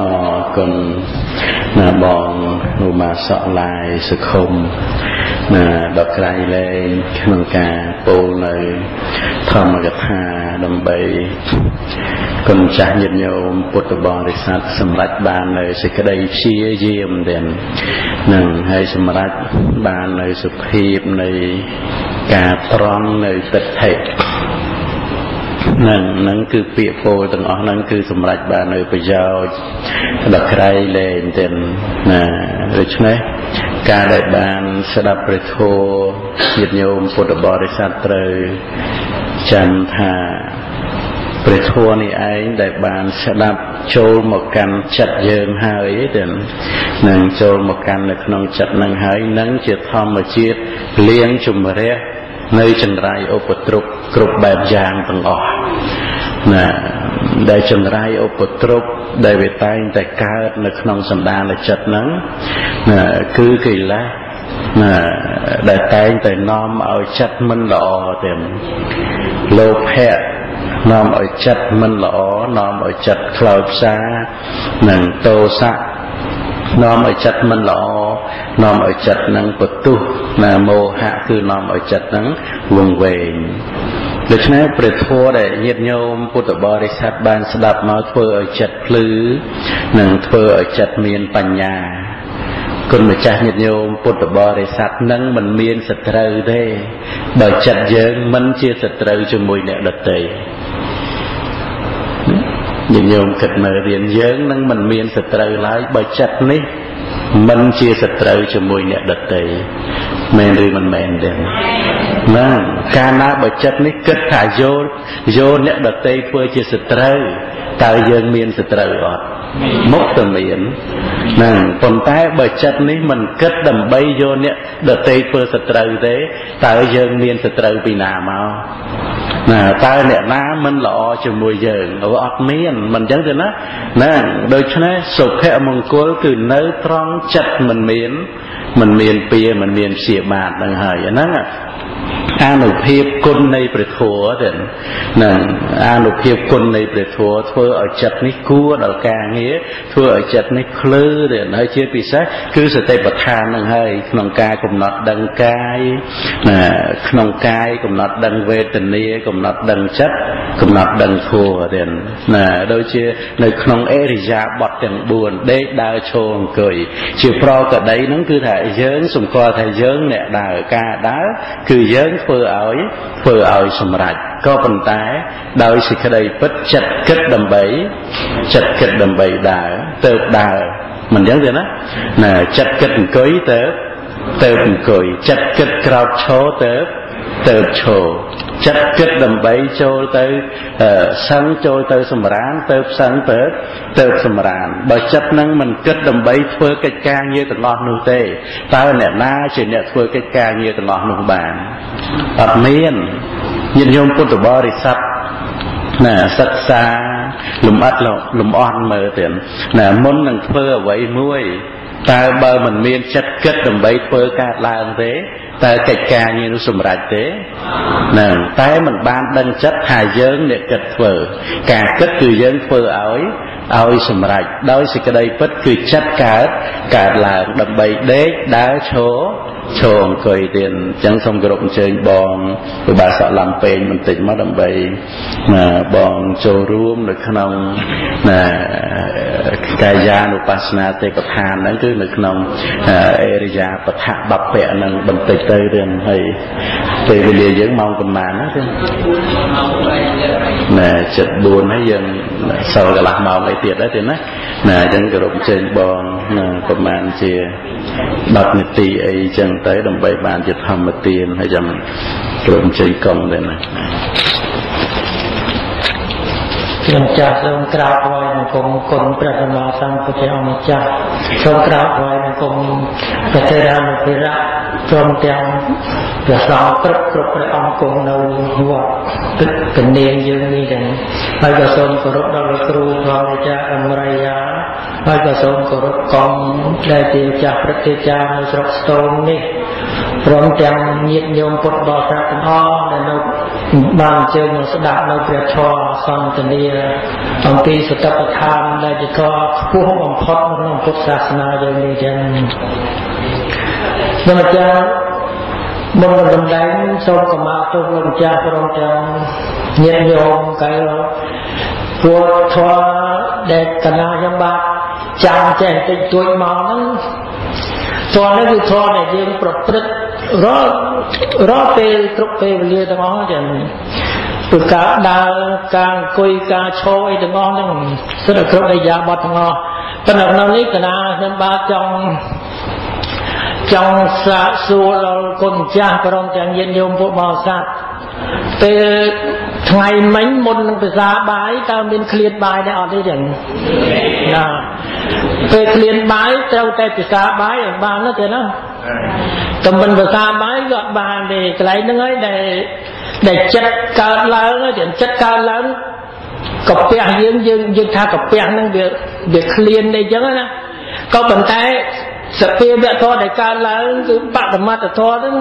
S1: អរគុណណាបងឧបាសកឡាយសុខុមណាដល់ក្រៃលែងក្នុងការពោលនៅធម្មកថាដើម្បីគុណចាស់ញាតិញោមពុទ្ធបរិស័ទសម្រេចបាននៅសេចក្តីព្យាយាមទាំងនឹងហើយសម្រេចបាននៅសុភាពនៃការត្រង់នៅទិដ្ឋិនឹងគឺពាក្យពោលទាំងអស់ហ្នឹងគឺសម្រេចបាននៅប្រយោជន៍ដល់ក្រៃលែងទាំងណាដូច្នេះការដែលបានស្ដាប់ព្រះធម៌ញាតិញោមពុទ្ធបរិស័ទត្រូវចាំថាព្រះធម៌នេះឯងដែលបានស្ដាប់ចូលមកកាន់ចិត្តយើងហើយទាំងនឹងចូលមកកាន់នៅក្នុងចិត្តនឹងហើយនឹងជាធម្មជាតិលៀងជំរះនៅចង្រៃឧបទ្រពគ្រប់បែបយ៉ាងទាំងអស់ណាដែលចង្រៃឧបទ្រពដែលវាតែងតែកើតនៅក្នុងសន្តានចិត្តហ្នឹងណាគឺកិលេសណាដែលតែងតែនាំឲ្យចិត្តមិនល្អទាំងលោភៈនាំឲ្យចិត្តមិនល្អនាំឲ្យចិត្តខ្លោចផ្សានិងទោសៈនាំឲ្យចិត្តមិនល្អនាំឲ្យចិត្តនឹងបទុះណាមោហៈគឺនាំឲ្យចិត្តនឹងវង្វេងដូច្នេះព្រះធម៌ដែលញាតិញោមពុទ្ធបរិស័ទបានស្ដាប់មកធ្វើឲ្យចិត្តភ្លឺនិងធ្វើឲ្យចិត្តមានបញ្ញាគុណម្ចាស់ញាតិញោមពុទ្ធបរិស័ទនឹងមិនមានសត្រូវទេបើចិត្តយើងមិនជាសត្រូវជាមួយអ្នកដទៃញាតិញោមគិតមើលរៀនយើងនឹងមិនមានសត្រូវឡើយបើចិត្តនេះមិនជាសត្រូវជាមួយអ្នកដទៃមែនឬមិនមែនទេណាកាលណាបើចិត្តនេះគិតថាយកអ្នកដទៃធ្វើជាសត្រូវតើយើងមានសត្រូវអត់មុខតែមានហ្នឹងប៉ុន្តែបើចិត្តនេះមិនគិតដើម្បីយកអ្នកដទៃធ្វើសត្រូវទេតើយើងមានសត្រូវពីណាមកណាតើអ្នកណាមិនល្អជាមួយយើងអត់មានមិនអញ្ចឹងទេណាហ្នឹងដូច្នេះសុភមង្គលគឺនៅត្រង់ចិត្តមិនមានពាមិនមានព្យាបាទហ្នឹងហើយអាហ្នឹងអានុភាពគុណនៃព្រះធម៌ទេហ្នឹងអានុភាពគុណនៃព្រះធម៌ធ្វើឲ្យចិត្តនេះគួរដល់ការងារធ្វើឲ្យចិត្តនេះភ្លឺទេហើយជាពិសេសគឺសតិប្បដ្ឋានហ្នឹងហើយក្នុងការកំណត់ដឹងកាយណាក្នុងកាយកំណត់ដឹងវេទនាកំណត់ដឹងចិត្តកំណត់ដឹងធម៌ទេណាដូចជានៅក្នុងអរិយាបថទាំង4ដេកដើរឈរអង្គុយជាប្រកដីហ្នឹងគឺថាយើងសម្គាល់ថាយើងអ្នកដើរការដើរគឺយើងធ្វើឲ្យសម្រេចក៏ប៉ុន្តែដោយសេចក្តីពិតចិត្តគិតដើម្បីដើរទៅដើរមិនអញ្ចឹងទេណាចិត្តគិតអង្គុយទៅអង្គុយចិត្តគិតក្រោកឈរទៅឈរចិត្តគិតដើម្បីចូលទៅសឹងចូលទៅសម្រានទៅសឹងទៅសម្រានបើចិត្តនឹងមិនគិតដើម្បីធ្វើកិច្ចការងារទាំងអស់នោះទេតើអ្នកណាជាអ្នកធ្វើកិច្ចការងារទាំងអស់នោះបានអត់មានញាតិញោមពុទ្ធបរិស័ទណាសិក្សាលំអិតលំអន់មើលទៀតណាមុននឹងធ្វើអ្វីមួយតើបើមិនមានចិត្តគិតដើម្បីធ្វើការឡើងទេតើកិច្ចការងារនោះសម្រេចទេហ្នឹងតែមិនបានដឹងចិត្តថាយើងអ្នកគិតធ្វើការគិតគឺយើងធ្វើឲ្យសម្រេចដោយសេចក្តីពិតគឺចិត្តកើតឡើងដើម្បីដេកដើរឈរអង្គុយទៀតអញ្ចឹងសូមគោរពអញ្ជើញបងឧបាសកឡំពេងបន្តិចមកដើម្បីបងចូលរួមនៅក្នុង កាយានុបស្សនាទេកថាហ្នឹងគឺនៅក្នុងអរិយាបថៈ10ពៈហ្នឹងបន្តិចទៅរឿងហើយពេលវេលាយើងម៉ោងប៉ុន្មានណាណា 7:04 ហើយយើងសល់កន្លះម៉ោងអីទៀតដែរទេណាណាអញ្ចឹងគោរពអញ្ជើញបងណាប្រហែលជា10នាទីអីចឹងទៅដើម្បីបានជាធម្មទានហើយចាំគោរពអញ្ជើញកុំដែរណាខ្ញុំចាស់សូមក្រាបថ្វាយបង្គំគុណព្រះសម្មាសម្ពុទ្ធអង្គម្ចាស់សូមក្រាបថ្វាយបង្គំព្រះទេរានុទេរៈព្រមទាំងព្រះសង្ឃគ្រប់ព្រះអង្គគង់នៅវត្តទឹកកនាងយើងនេះដែរហើយក៏សូមគោរពដល់លោកគ្រូផងអាចារ្យអមរិយាហើយក៏សូមគោរពកងដែលជាចាស់ព្រឹទ្ធាចារ្យនៅស្រុកស្ទងនេះព្រមទាំងញាតិញោមពុទ្ធបរិស័ទទាំងអស់ដែលនៅបានអញ្ជើញមកស្ដាប់នៅព្រះធម៌សន្ទនាអំពីសតិប្បដ្ឋានដែលជាធម៌ខ្ពស់បំផុតក្នុងពុទ្ធសាសនាយើងនេះចឹងខ្ញុំអាចារ្យមុននឹងដំណើរសូមកម្មាទុកលោកម្ចាស់ព្រមទាំងញាតិញោមកែព្រោះធម៌ដែលកណាខ្ញុំបាទចាំចេះតិចតួចមកហ្នឹងធម៌នេះគឺធម៌ដែលយើងប្រព្រឹត្តរាល់ពេលគ្រប់ពេលវេលាទាំងអស់ចឹងពីការដើរការអង្គុយការឈរអីទាំងអស់ហ្នឹងសិតតែគ្រប់ឥរិយាបថទាំងអស់ប៉ុន្តែក្នុងនេះកណាខ្ញុំបាទចង់សាកសួរដល់គុណចាស់ព្រមទាំងញាតិញោមពុទ្ធបរិស័ទពេលថ្ងៃមិញមុននឹងភាសាបាយតើមានឃ្លានបាយដែរអត់ទេចឹងណាពេលឃ្លានបាយត្រូវតែភាសាបាយអត់បានទេណាតែមិនភាសាបាយក៏អត់បានទេកន្លែងហ្នឹងហើយដែលចិត្តកើតឡើងចិត្តកើតឡើងកាពះយើងថាកាពះហ្នឹងវាឃ្លានទេចឹងណាក៏ប៉ុន្តែសភាវៈធម៌ដែលកើតឡើងគឺបដិមត្តធម៌ហ្នឹង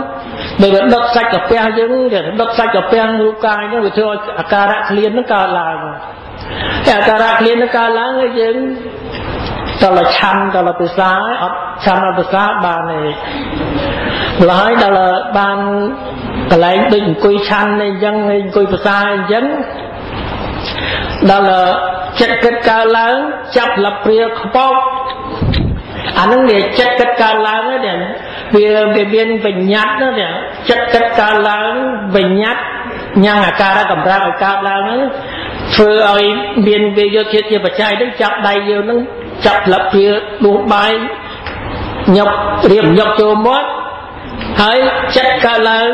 S1: ដែលវាដុតសាច់កាពះយើងដុតសាច់កាពះរូបកាយហ្នឹងវាធ្វើឲ្យអាការៈឃ្លានហ្នឹងកើតឡើងតែអាការៈឃ្លានហ្នឹងកើតឡើងហើយយើងតលឆាន់តលភាសាអត់ឆាន់អត់ភាសាបានទេម្ល៉េះហើយដល់បានកន្លែងដូចអង្គុយឆាន់នេះអញ្ចឹងអង្គុយភាសាអញ្ចឹងដល់ចិត្តគិតកើតឡើងចាប់លព្រាខ្ពស់អានឹងវាចិត្តគិតកើតឡើងហ្នឹងវាមានបញ្ញត្តិណាចិត្តគិតកើតឡើងបញ្ញត្តិញ៉ាំងអាការៈកម្រើកឲ្យកើតឡើងហ្នឹងធ្វើឲ្យមានវាយកជាតិជាបច្ច័យហ្នឹងចាប់ដៃយើងហ្នឹងចាប់លព្រាដួសបាយញប់រៀបញប់ចូលមាត់ហើយចិត្តកើតឡើង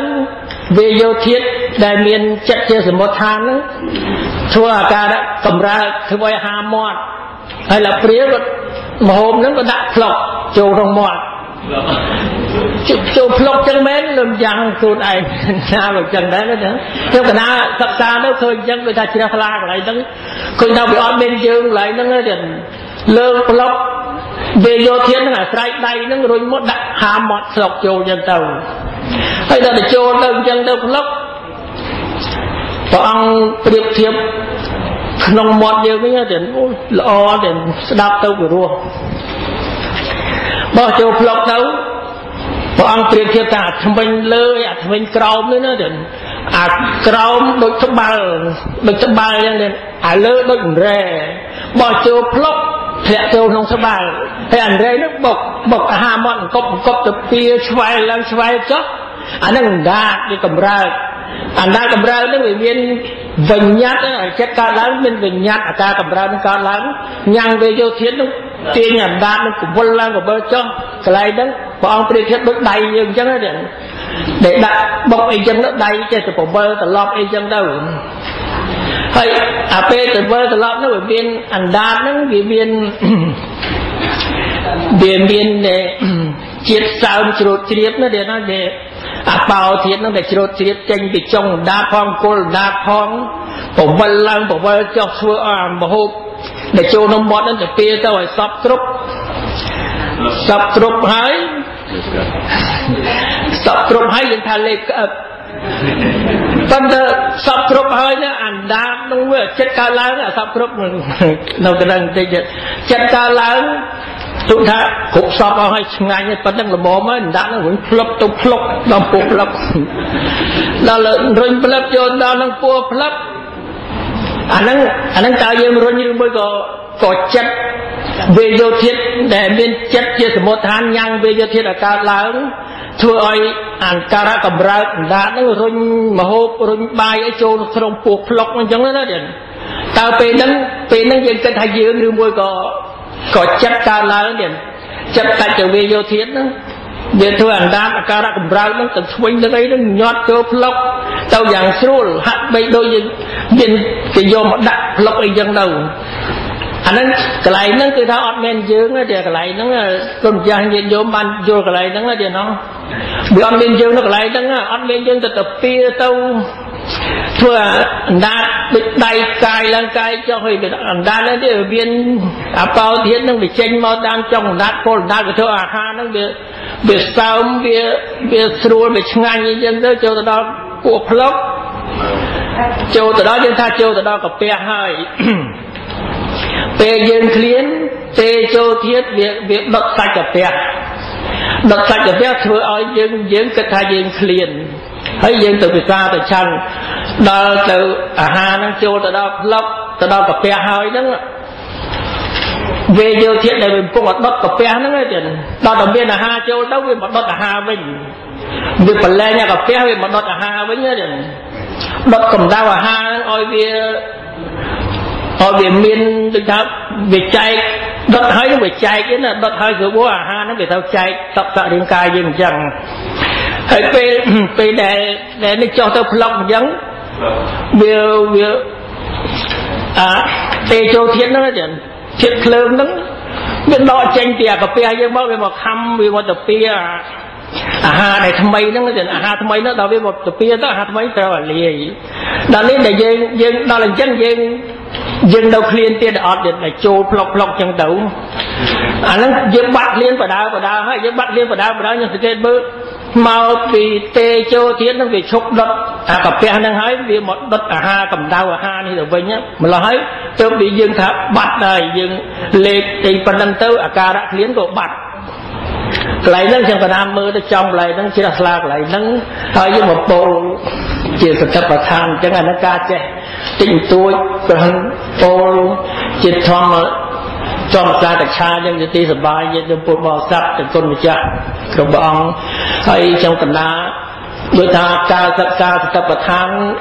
S1: វាយកជាតិដែលមានចិត្តជាសមុទ្ឋានហ្នឹងធ្វើអាការៈកម្រើកធ្វើឲ្យហាមាត់ហើយលព្រាក៏មហូបហ្នឹងក៏ដាក់ផ្លុកចូលក្នុងមាត់ចូលផ្លុកចឹងមែនលំយ៉ាងខ្លួនឯងថាបើចឹងដែរណាខ្ញុំកណាសិក្សាទៅឃើញចឹងដូចថាជ្រះថ្លាកន្លែងហ្នឹងឃើញថាវាអត់មានយើងកន្លែងហ្នឹងទេលើផ្លុកវាយកធានហ្នឹងអាស្រ័យដៃហ្នឹងរុញមកដាក់ហាមាត់ផ្លុកចូលចឹងទៅហើយដល់ទៅចូលទៅចឹងទៅផ្លុកព្រះអង្គប្រៀបធៀបក្នុងមាត់យើងវិញតែល្អតែស្ដាប់ទៅពីរោះបោះចូលផ្លុកទៅព្រះអង្គប្រៀបធៀបថាអាធ្មេញលើអាធ្មេញក្រោមនេះណាអាក្រោមដូចត្បាល់អញ្ចឹងអាលើដូចអង្រែបោះចូលផ្លុកធ្លាក់ចូលក្នុងត្បាល់ហើយអង្រែនោះបុកអាហារមាត់អង្គប់ទៅពីឆ្វែលឡើងឆ្វែលចុះអានឹងអណ្ដាតវាកម្រើកអណ្ដាតកម្រើកនឹងវាមានវិញ្ញាតចិត្តកើតឡើងមានវិញ្ញាតអាការកម្រើកនឹងកើតឡើងញ៉ាំងវាយកធាតុនឹងទាញអណ្ដាតនឹងកវលឡើងកវលចុះកន្លែងហ្នឹងព្រះអង្គប្រៀបធៀបដូចដៃយើងអញ្ចឹងទេដែលដាក់បុកអីចឹងទៅដៃចេះទៅប្រវិលត្រឡប់អីចឹងទៅហើយអាពេលទៅវិលត្រឡប់នោះវាមានអណ្ដាតហ្នឹងវាមានជាតិសើមជ្រួតជ្រាបណាទេណាដែលអាបោធាតុហ្នឹងដែលជ្រួតជ្រាបចេញពីចុងអណ្ដាតផងគល់អណ្ដាតផងប្រវិលឡើងប្រវិលចុះធ្វើឲ្យអាមហូបដែលចូលក្នុងមាត់ហ្នឹងទៅពីទៅឲ្យសពគ្រប់ហើយយើងថាលេខក្អឹបប៉ុន្តែសពគ្រប់ហើយណាអណ្ដាតនោះវាចិត្តកើតឡើងអាសពគ្រប់នៅកណ្ដឹងបន្តិចចិត្តកើតឡើងទុកថាគ្រប់សពអស់ហើយឆ្ងាញ់ប៉ុណ្្នឹងល្មមហើយអណ្ដាតនោះវិញផ្លុកទៅផ្លុកដល់ពោះផ្លុកដល់រុញផ្លឹបចូលដល់នឹងពោះផ្លឹបអាហ្នឹងតើយើងរុញឬមួយក៏ចិត្ត
S3: về vô thiết để bên chất chia sẻ một tháng nhang về vô thiết là cao lớn thưa ơi anh ca ra cầm ra đã nó rồi mà hộp rồi bài ở chỗ trong cuộc lọc nó giống đó điện tao pe nắng dân cái thay dương như môi có chất cao lớn điện chất tại trở về vô thiết đó về thưa anh đã ca ra cầm ra nó từng swing nó ấy nó nhót chỗ lọc tao dạng sưu hạt bay đôi dân cái vô mà đặt lọc ấy dân đâu anh ấy cái này nó cứ tháo ọt men dương á thì cái này nó con trai nhìn vô man vô cái này nó thì nó bị ọt men dương nó cái này nó ọt men dương tập pia tâu thưa đá bị đầy cài lên cài cho hơi bị đá nó thì viên bao thiết nó bị chênh mau đang trong đá cô đá cái thưa ha nó bị sao bị sưu bị ngay như dân đó cho đó cuộc lốc cho từ đó dân tha cho từ đó có pe hơi pe dương khliến pe châu thiết việc đột sạch ở pe thưa ơi dương cái thay dương khliến thấy dương từ việt xa từ chân đó từ hà nó châu từ đó lóc từ đó có pe hơi đó về dương thiết này mình cũng đột có pe nó nghe tiền đó đồng biên là hà châu đâu vì một đột là hà mình việc phần lê nhà có pe vì một đột là hà với nhá tiền đột cầm đao là hà ôi về miền được tháp về chạy đợt hơi nó về chạy cái là đợt hơi của bố ha nó về thao chạy tập tạ điện cài dừng chẳng hơi pe để nó cho tao lòng giống việc pe cho thiết nó chẳng thiết lớn đó biết đo tranh tiền có pe nhưng bao về một khăm về một tập pe ha này tham mấy nó chẳng ha tham mấy nó đâu về một tập pe đó ha tham mấy tao là lì đó nên để dân đó là chân dân đâu liên tiền ọt điện là trôi lọc chân tấu nó dân bắt liên vào đào hay dân bắt liên vào đào nhưng thực bơ mau vì tê châu thiết nó bị chụp đợt cặp pe đang hái vì một đợt ha cầm đao ha như là vậy nhá mà là hái tôi bị dân tháp bắt này dân lệ thì phần đăng tấu ca đã liên của bắt lại nó chẳng có nam mơ nó trong lại nó chỉ là slag lại nó hơi với một bộ chỉ sự tập than chẳng hạn nó ca che tình tôi còn bộ chỉ thong mà trong ra tại cha nhưng chỉ ti sờ bài nhưng bộ bò sập từ con người cha đồng bong hay trong cành lá đôi ta ca tập than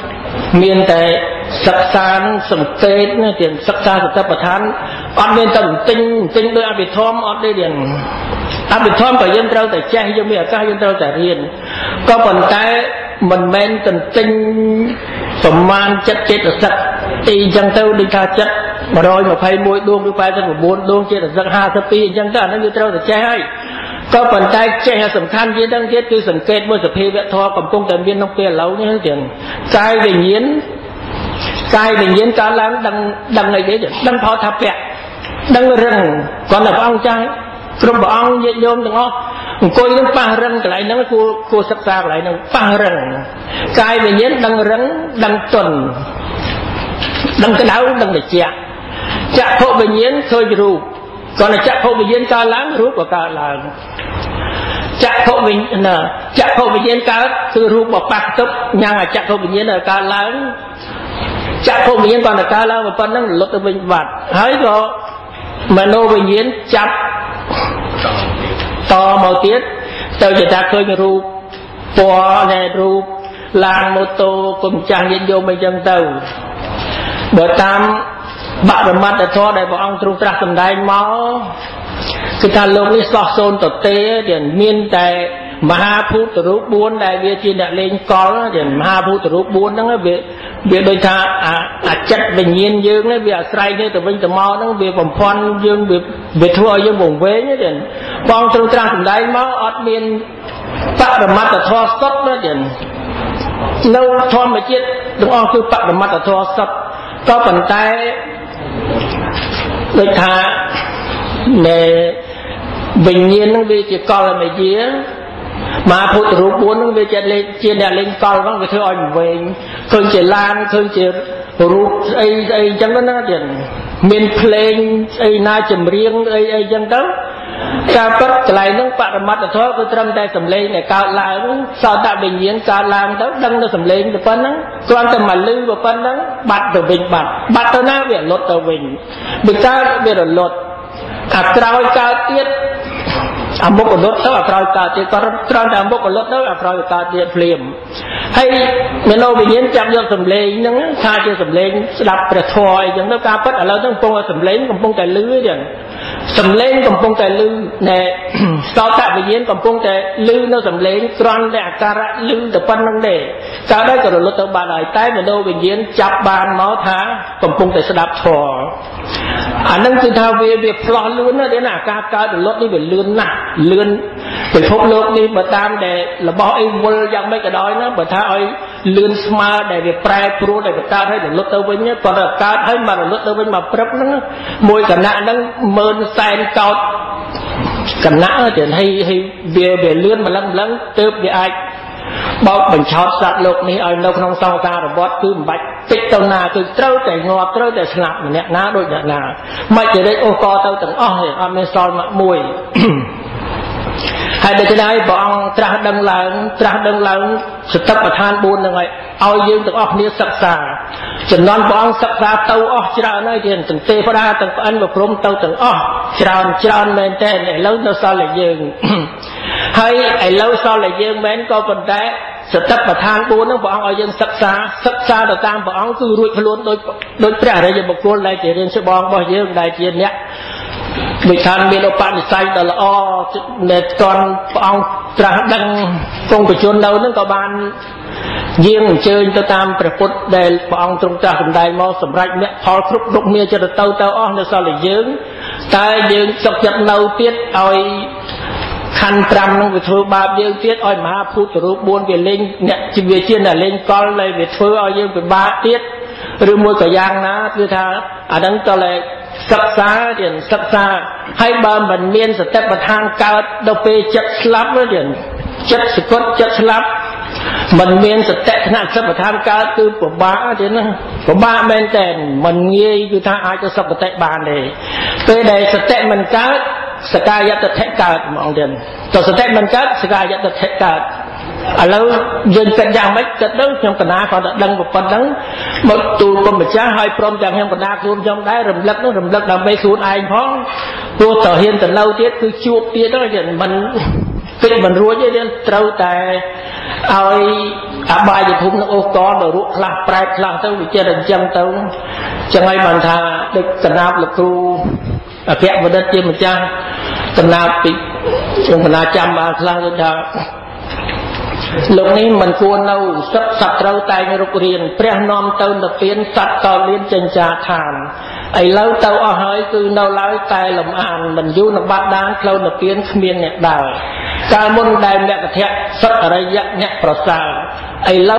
S3: miền tây sắc sáng sầm tết tiền sắc xa tập than ăn miền tây tinh đôi ăn bị thom ăn đây điền ăn bị thom phải dân trâu tại cha dân miền ca dân trâu tại riêng có phần cái mình men tình tinh sầm man chất chết là sạch thì dân trâu đi ca chất mà rồi mà phải mỗi đuông cái phải dân một bốn đuông chết là dân hai thập pi dân trâu nó như trâu tại cha hay có phần tay che sầm khăn với đăng thiết cứ sầm kết với sập phi vẽ thọ cầm công tần viên nông kia lâu như thế tiền cai về nhiến cá láng đằng này đấy đằng thọ thập vẹt đằng rừng còn là ông trai trong bảo ông dễ nhôm đừng không coi nó pa rừng cái lại nó cô sắc xa lại nó pa rừng cai về nhiến đằng rừng đằng tuần đằng cái đáo đằng để chạ hộ về nhiến khơi rù còn là chạ hộ về nhiến cá láng rút của cá là chạ hộ về nhiến cá từ rút vào bạc tốc nhang là chạ hộ về nhiến là cá láng chạ hộ về nhiến còn là cá láng và phân nó lột từ bình vặt hãy có mà nô về nhiến chặt to màu tiết từ người ta khơi rút bò này rút làng mô tô cùng chàng dân vô mấy dân tàu bởi tam bạn là mặt ở cho đại bảo ông trung trạc tầm đáy máu cái ta lúc ấy xót xôn tập tế điển miên tại Maha Phút rút buôn đại việt trên đại lên có điển Maha Phút rút buôn đó việc đôi ta chất về nhiên dương đấy việc say như từ vinh từ mò nó việc vòng phon dương việc thua dương vùng vế nhé điển con trung trạc tầm đáy máu ọt miên bạn là mặt ở cho sốt đó điển lâu thon mà chết đúng không cứ bạn là mặt ở cho sốt có phần tay đôi ta để bình nhiên nó bị chỉ coi là mấy dĩa mà phụ rút bốn nó bị chia đèn lên coi nó cái thứ anh về khơi chỉ lan khơi chỉ rút ai chẳng có nó tiền miền plain ai na chìm riêng ai chẳng đó ca bắt lại nó bạn mặt là thôi cái trâm tay sầm lên này cao lại sao ta bình nhiên cao làm đó đâm nó sầm lên được phân đó quan tâm mà lư vào phân đó bắt từ bình bắt từ na về lột từ bình bị ta về rồi lột អាក្រោយកើតទៀតអាមុខកលុតទៅអាក្រោយកើតទៀតក៏ក្រោយតែអាមុខកលុតទៅអាក្រោយកើតទៀតភ្លាមហើយមនោវិញ្ញាណចាប់យកសម្លេងហ្នឹងថាជាសម្លេងស្ដាប់ព្រះធម៌អីចឹងទៅការពិតឥឡូវហ្នឹងកំពុងសម្លេងកំពុងតែលឺចឹងសម្លេងកំពុងតែលឺណែសោតវិញ្ញាណកំពុងតែលឺនៅសម្លេងគ្រាន់តែអាការៈលឺតែប៉ុណ្្នឹងទេកើតហើយក៏រលត់ទៅបានហើយតែមនោវិញ្ញាណចាប់បានមកថាកំពុងតែស្ដាប់ធម៌អាហ្នឹងគឺថាវាផ្លោះលឿនណាស់ទេណាការកើតរលត់នេះវាលឿនណាស់លឿនពិភពលោកនេះបើតាមដែលរបស់អីវល់យ៉ាងម៉េចក៏ដោយណាបើថាឲ្យលឿនស្មើដែលវាប្រែប្រួលដែលវាកើតហើយរលត់ទៅវិញគាត់ទៅកើតហើយមករលត់ទៅវិញមកព្រឹបហ្នឹងមួយគណៈហ្នឹង10000សែនកោតគណៈទៅឲ្យវាលឿនម្លឹងទើបវាអាចបោកបញ្ឆោតសត្វលោកនេះឲ្យនៅក្នុងសង្សាររបត់គឺមិនបាច់តិចទៅណាគឺត្រូវតែងាប់ត្រូវតែស្លាប់ម្នាក់ណាដូចអ្នកណាមិនចរិតអូសកទៅទាំងអស់ទេអត់មានសល់មកមួយហើយដូច្នេះព្រះអង្គត្រាស់ដឹងឡើងសតិប្បដ្ឋាន4ហ្នឹងឲ្យយើងទាំងអស់គ្នាសិក្សាចំណន់ព្រះអង្គសិក្សាទៅអស់ច្រើនហើយទាំងទេវតាទាំងប្អិនប្រព្រំទៅទាំងអស់ច្រើនមែនតើឥឡូវនៅសល់តែយើងហើយឥឡូវសល់តែយើងមែនក៏ប៉ុន្តែសតិប្បដ្ឋាន4ហ្នឹងព្រះអង្គឲ្យយើងសិក្សាទៅតាមព្រះអង្គគឺរួចខ្លួនដូចព្រះអរិយបុគ្គលដែលជារៀនច្បងរបស់យើងដែលជាអ្នកដូចថាមានឧបនិស្ស័យដ៏ល្អដែលតន់ព្រះអង្គត្រាស់ដឹងគង់បជននៅហ្នឹងក៏បានយើងអញ្ជើញទៅតាមព្រះពុទ្ធដែលព្រះអង្គទ្រង់ត្រាស់សម្ដែងមកសម្រាប់អ្នកផលគ្រប់គ្រប់គ្នាចិត្តទៅអស់នៅសល់តែយើងតែយើងចុកចិត្តនៅទៀតឲ្យខណ្ឌ5ហ្នឹងវាធ្វើបាបយើងទៀតឲ្យមហាភូតរូប4វាលេងអ្នកជាវាជាអ្នកលេងកលដែលវាធ្វើឲ្យយើងពិបាកទៀតឬមួយក៏យ៉ាងណាគឺថាអាហ្នឹងតើសិក្សាហើយបើមិនមានសតិប្បដ្ឋានកើតដល់ពេលចិត្តស្លាប់ទៀតចិត្តសកត់ចិត្តស្លាប់មិនមានសតិថ្នាក់សតិប្បដ្ឋានកើតគឺពិបាកទៀតណាពិបាកមែនតើមិនងាយគឺថាអាចទៅសុគតិបានទេពេលដែលសតិមិនកើតសកាយតថៈកើតហ្មងទៀតតើសតិមិនកើតសកាយតថៈកើតឥឡូវយើងគិតយ៉ាងម៉េចគិតទៅខ្ញុំកណាគាត់តែដឹងប៉ុណ្ណឹងមកទូលគុំម្ចាស់ឲ្យព្រមទាំងខ្ញុំកណាខ្លួនខ្ញុំដែររំលឹកដើម្បីខ្លួនឯងផងព្រោះតើហ៊ានទៅនៅទៀតគឺជួបទៀតទៅមិនគិតមិនរួចទេត្រូវតែឲ្យអបាយភូមិនឹងអូសកលទៅរក់ខ្លះប្រែកខ្លះទៅវាចិត្តអញ្ចឹងទៅចឹងហើយបានថាដូចកណាបលោកគ្រូអគ្គបណ្ឌិតជាម្ចាស់កណាបពីខ្ញុំកណាចាំបានខ្លះដូចថាលោកនេះមិនគួរនៅសត្វត្រូវតែងរុករៀនព្រះនាំទៅនិព្វានសត្វតលៀនចិញ្ចាឋានឥឡូវទៅអស់ហើយគឺនៅឡើយតែលំអានមិនយូរនឹងបាត់ដានផ្លូវនិព្វានគ្មានអ្នកដើរកាលមុនដែលមគ្គធៈសត្វអរិយៈអ្នកប្រសើរឥឡូវ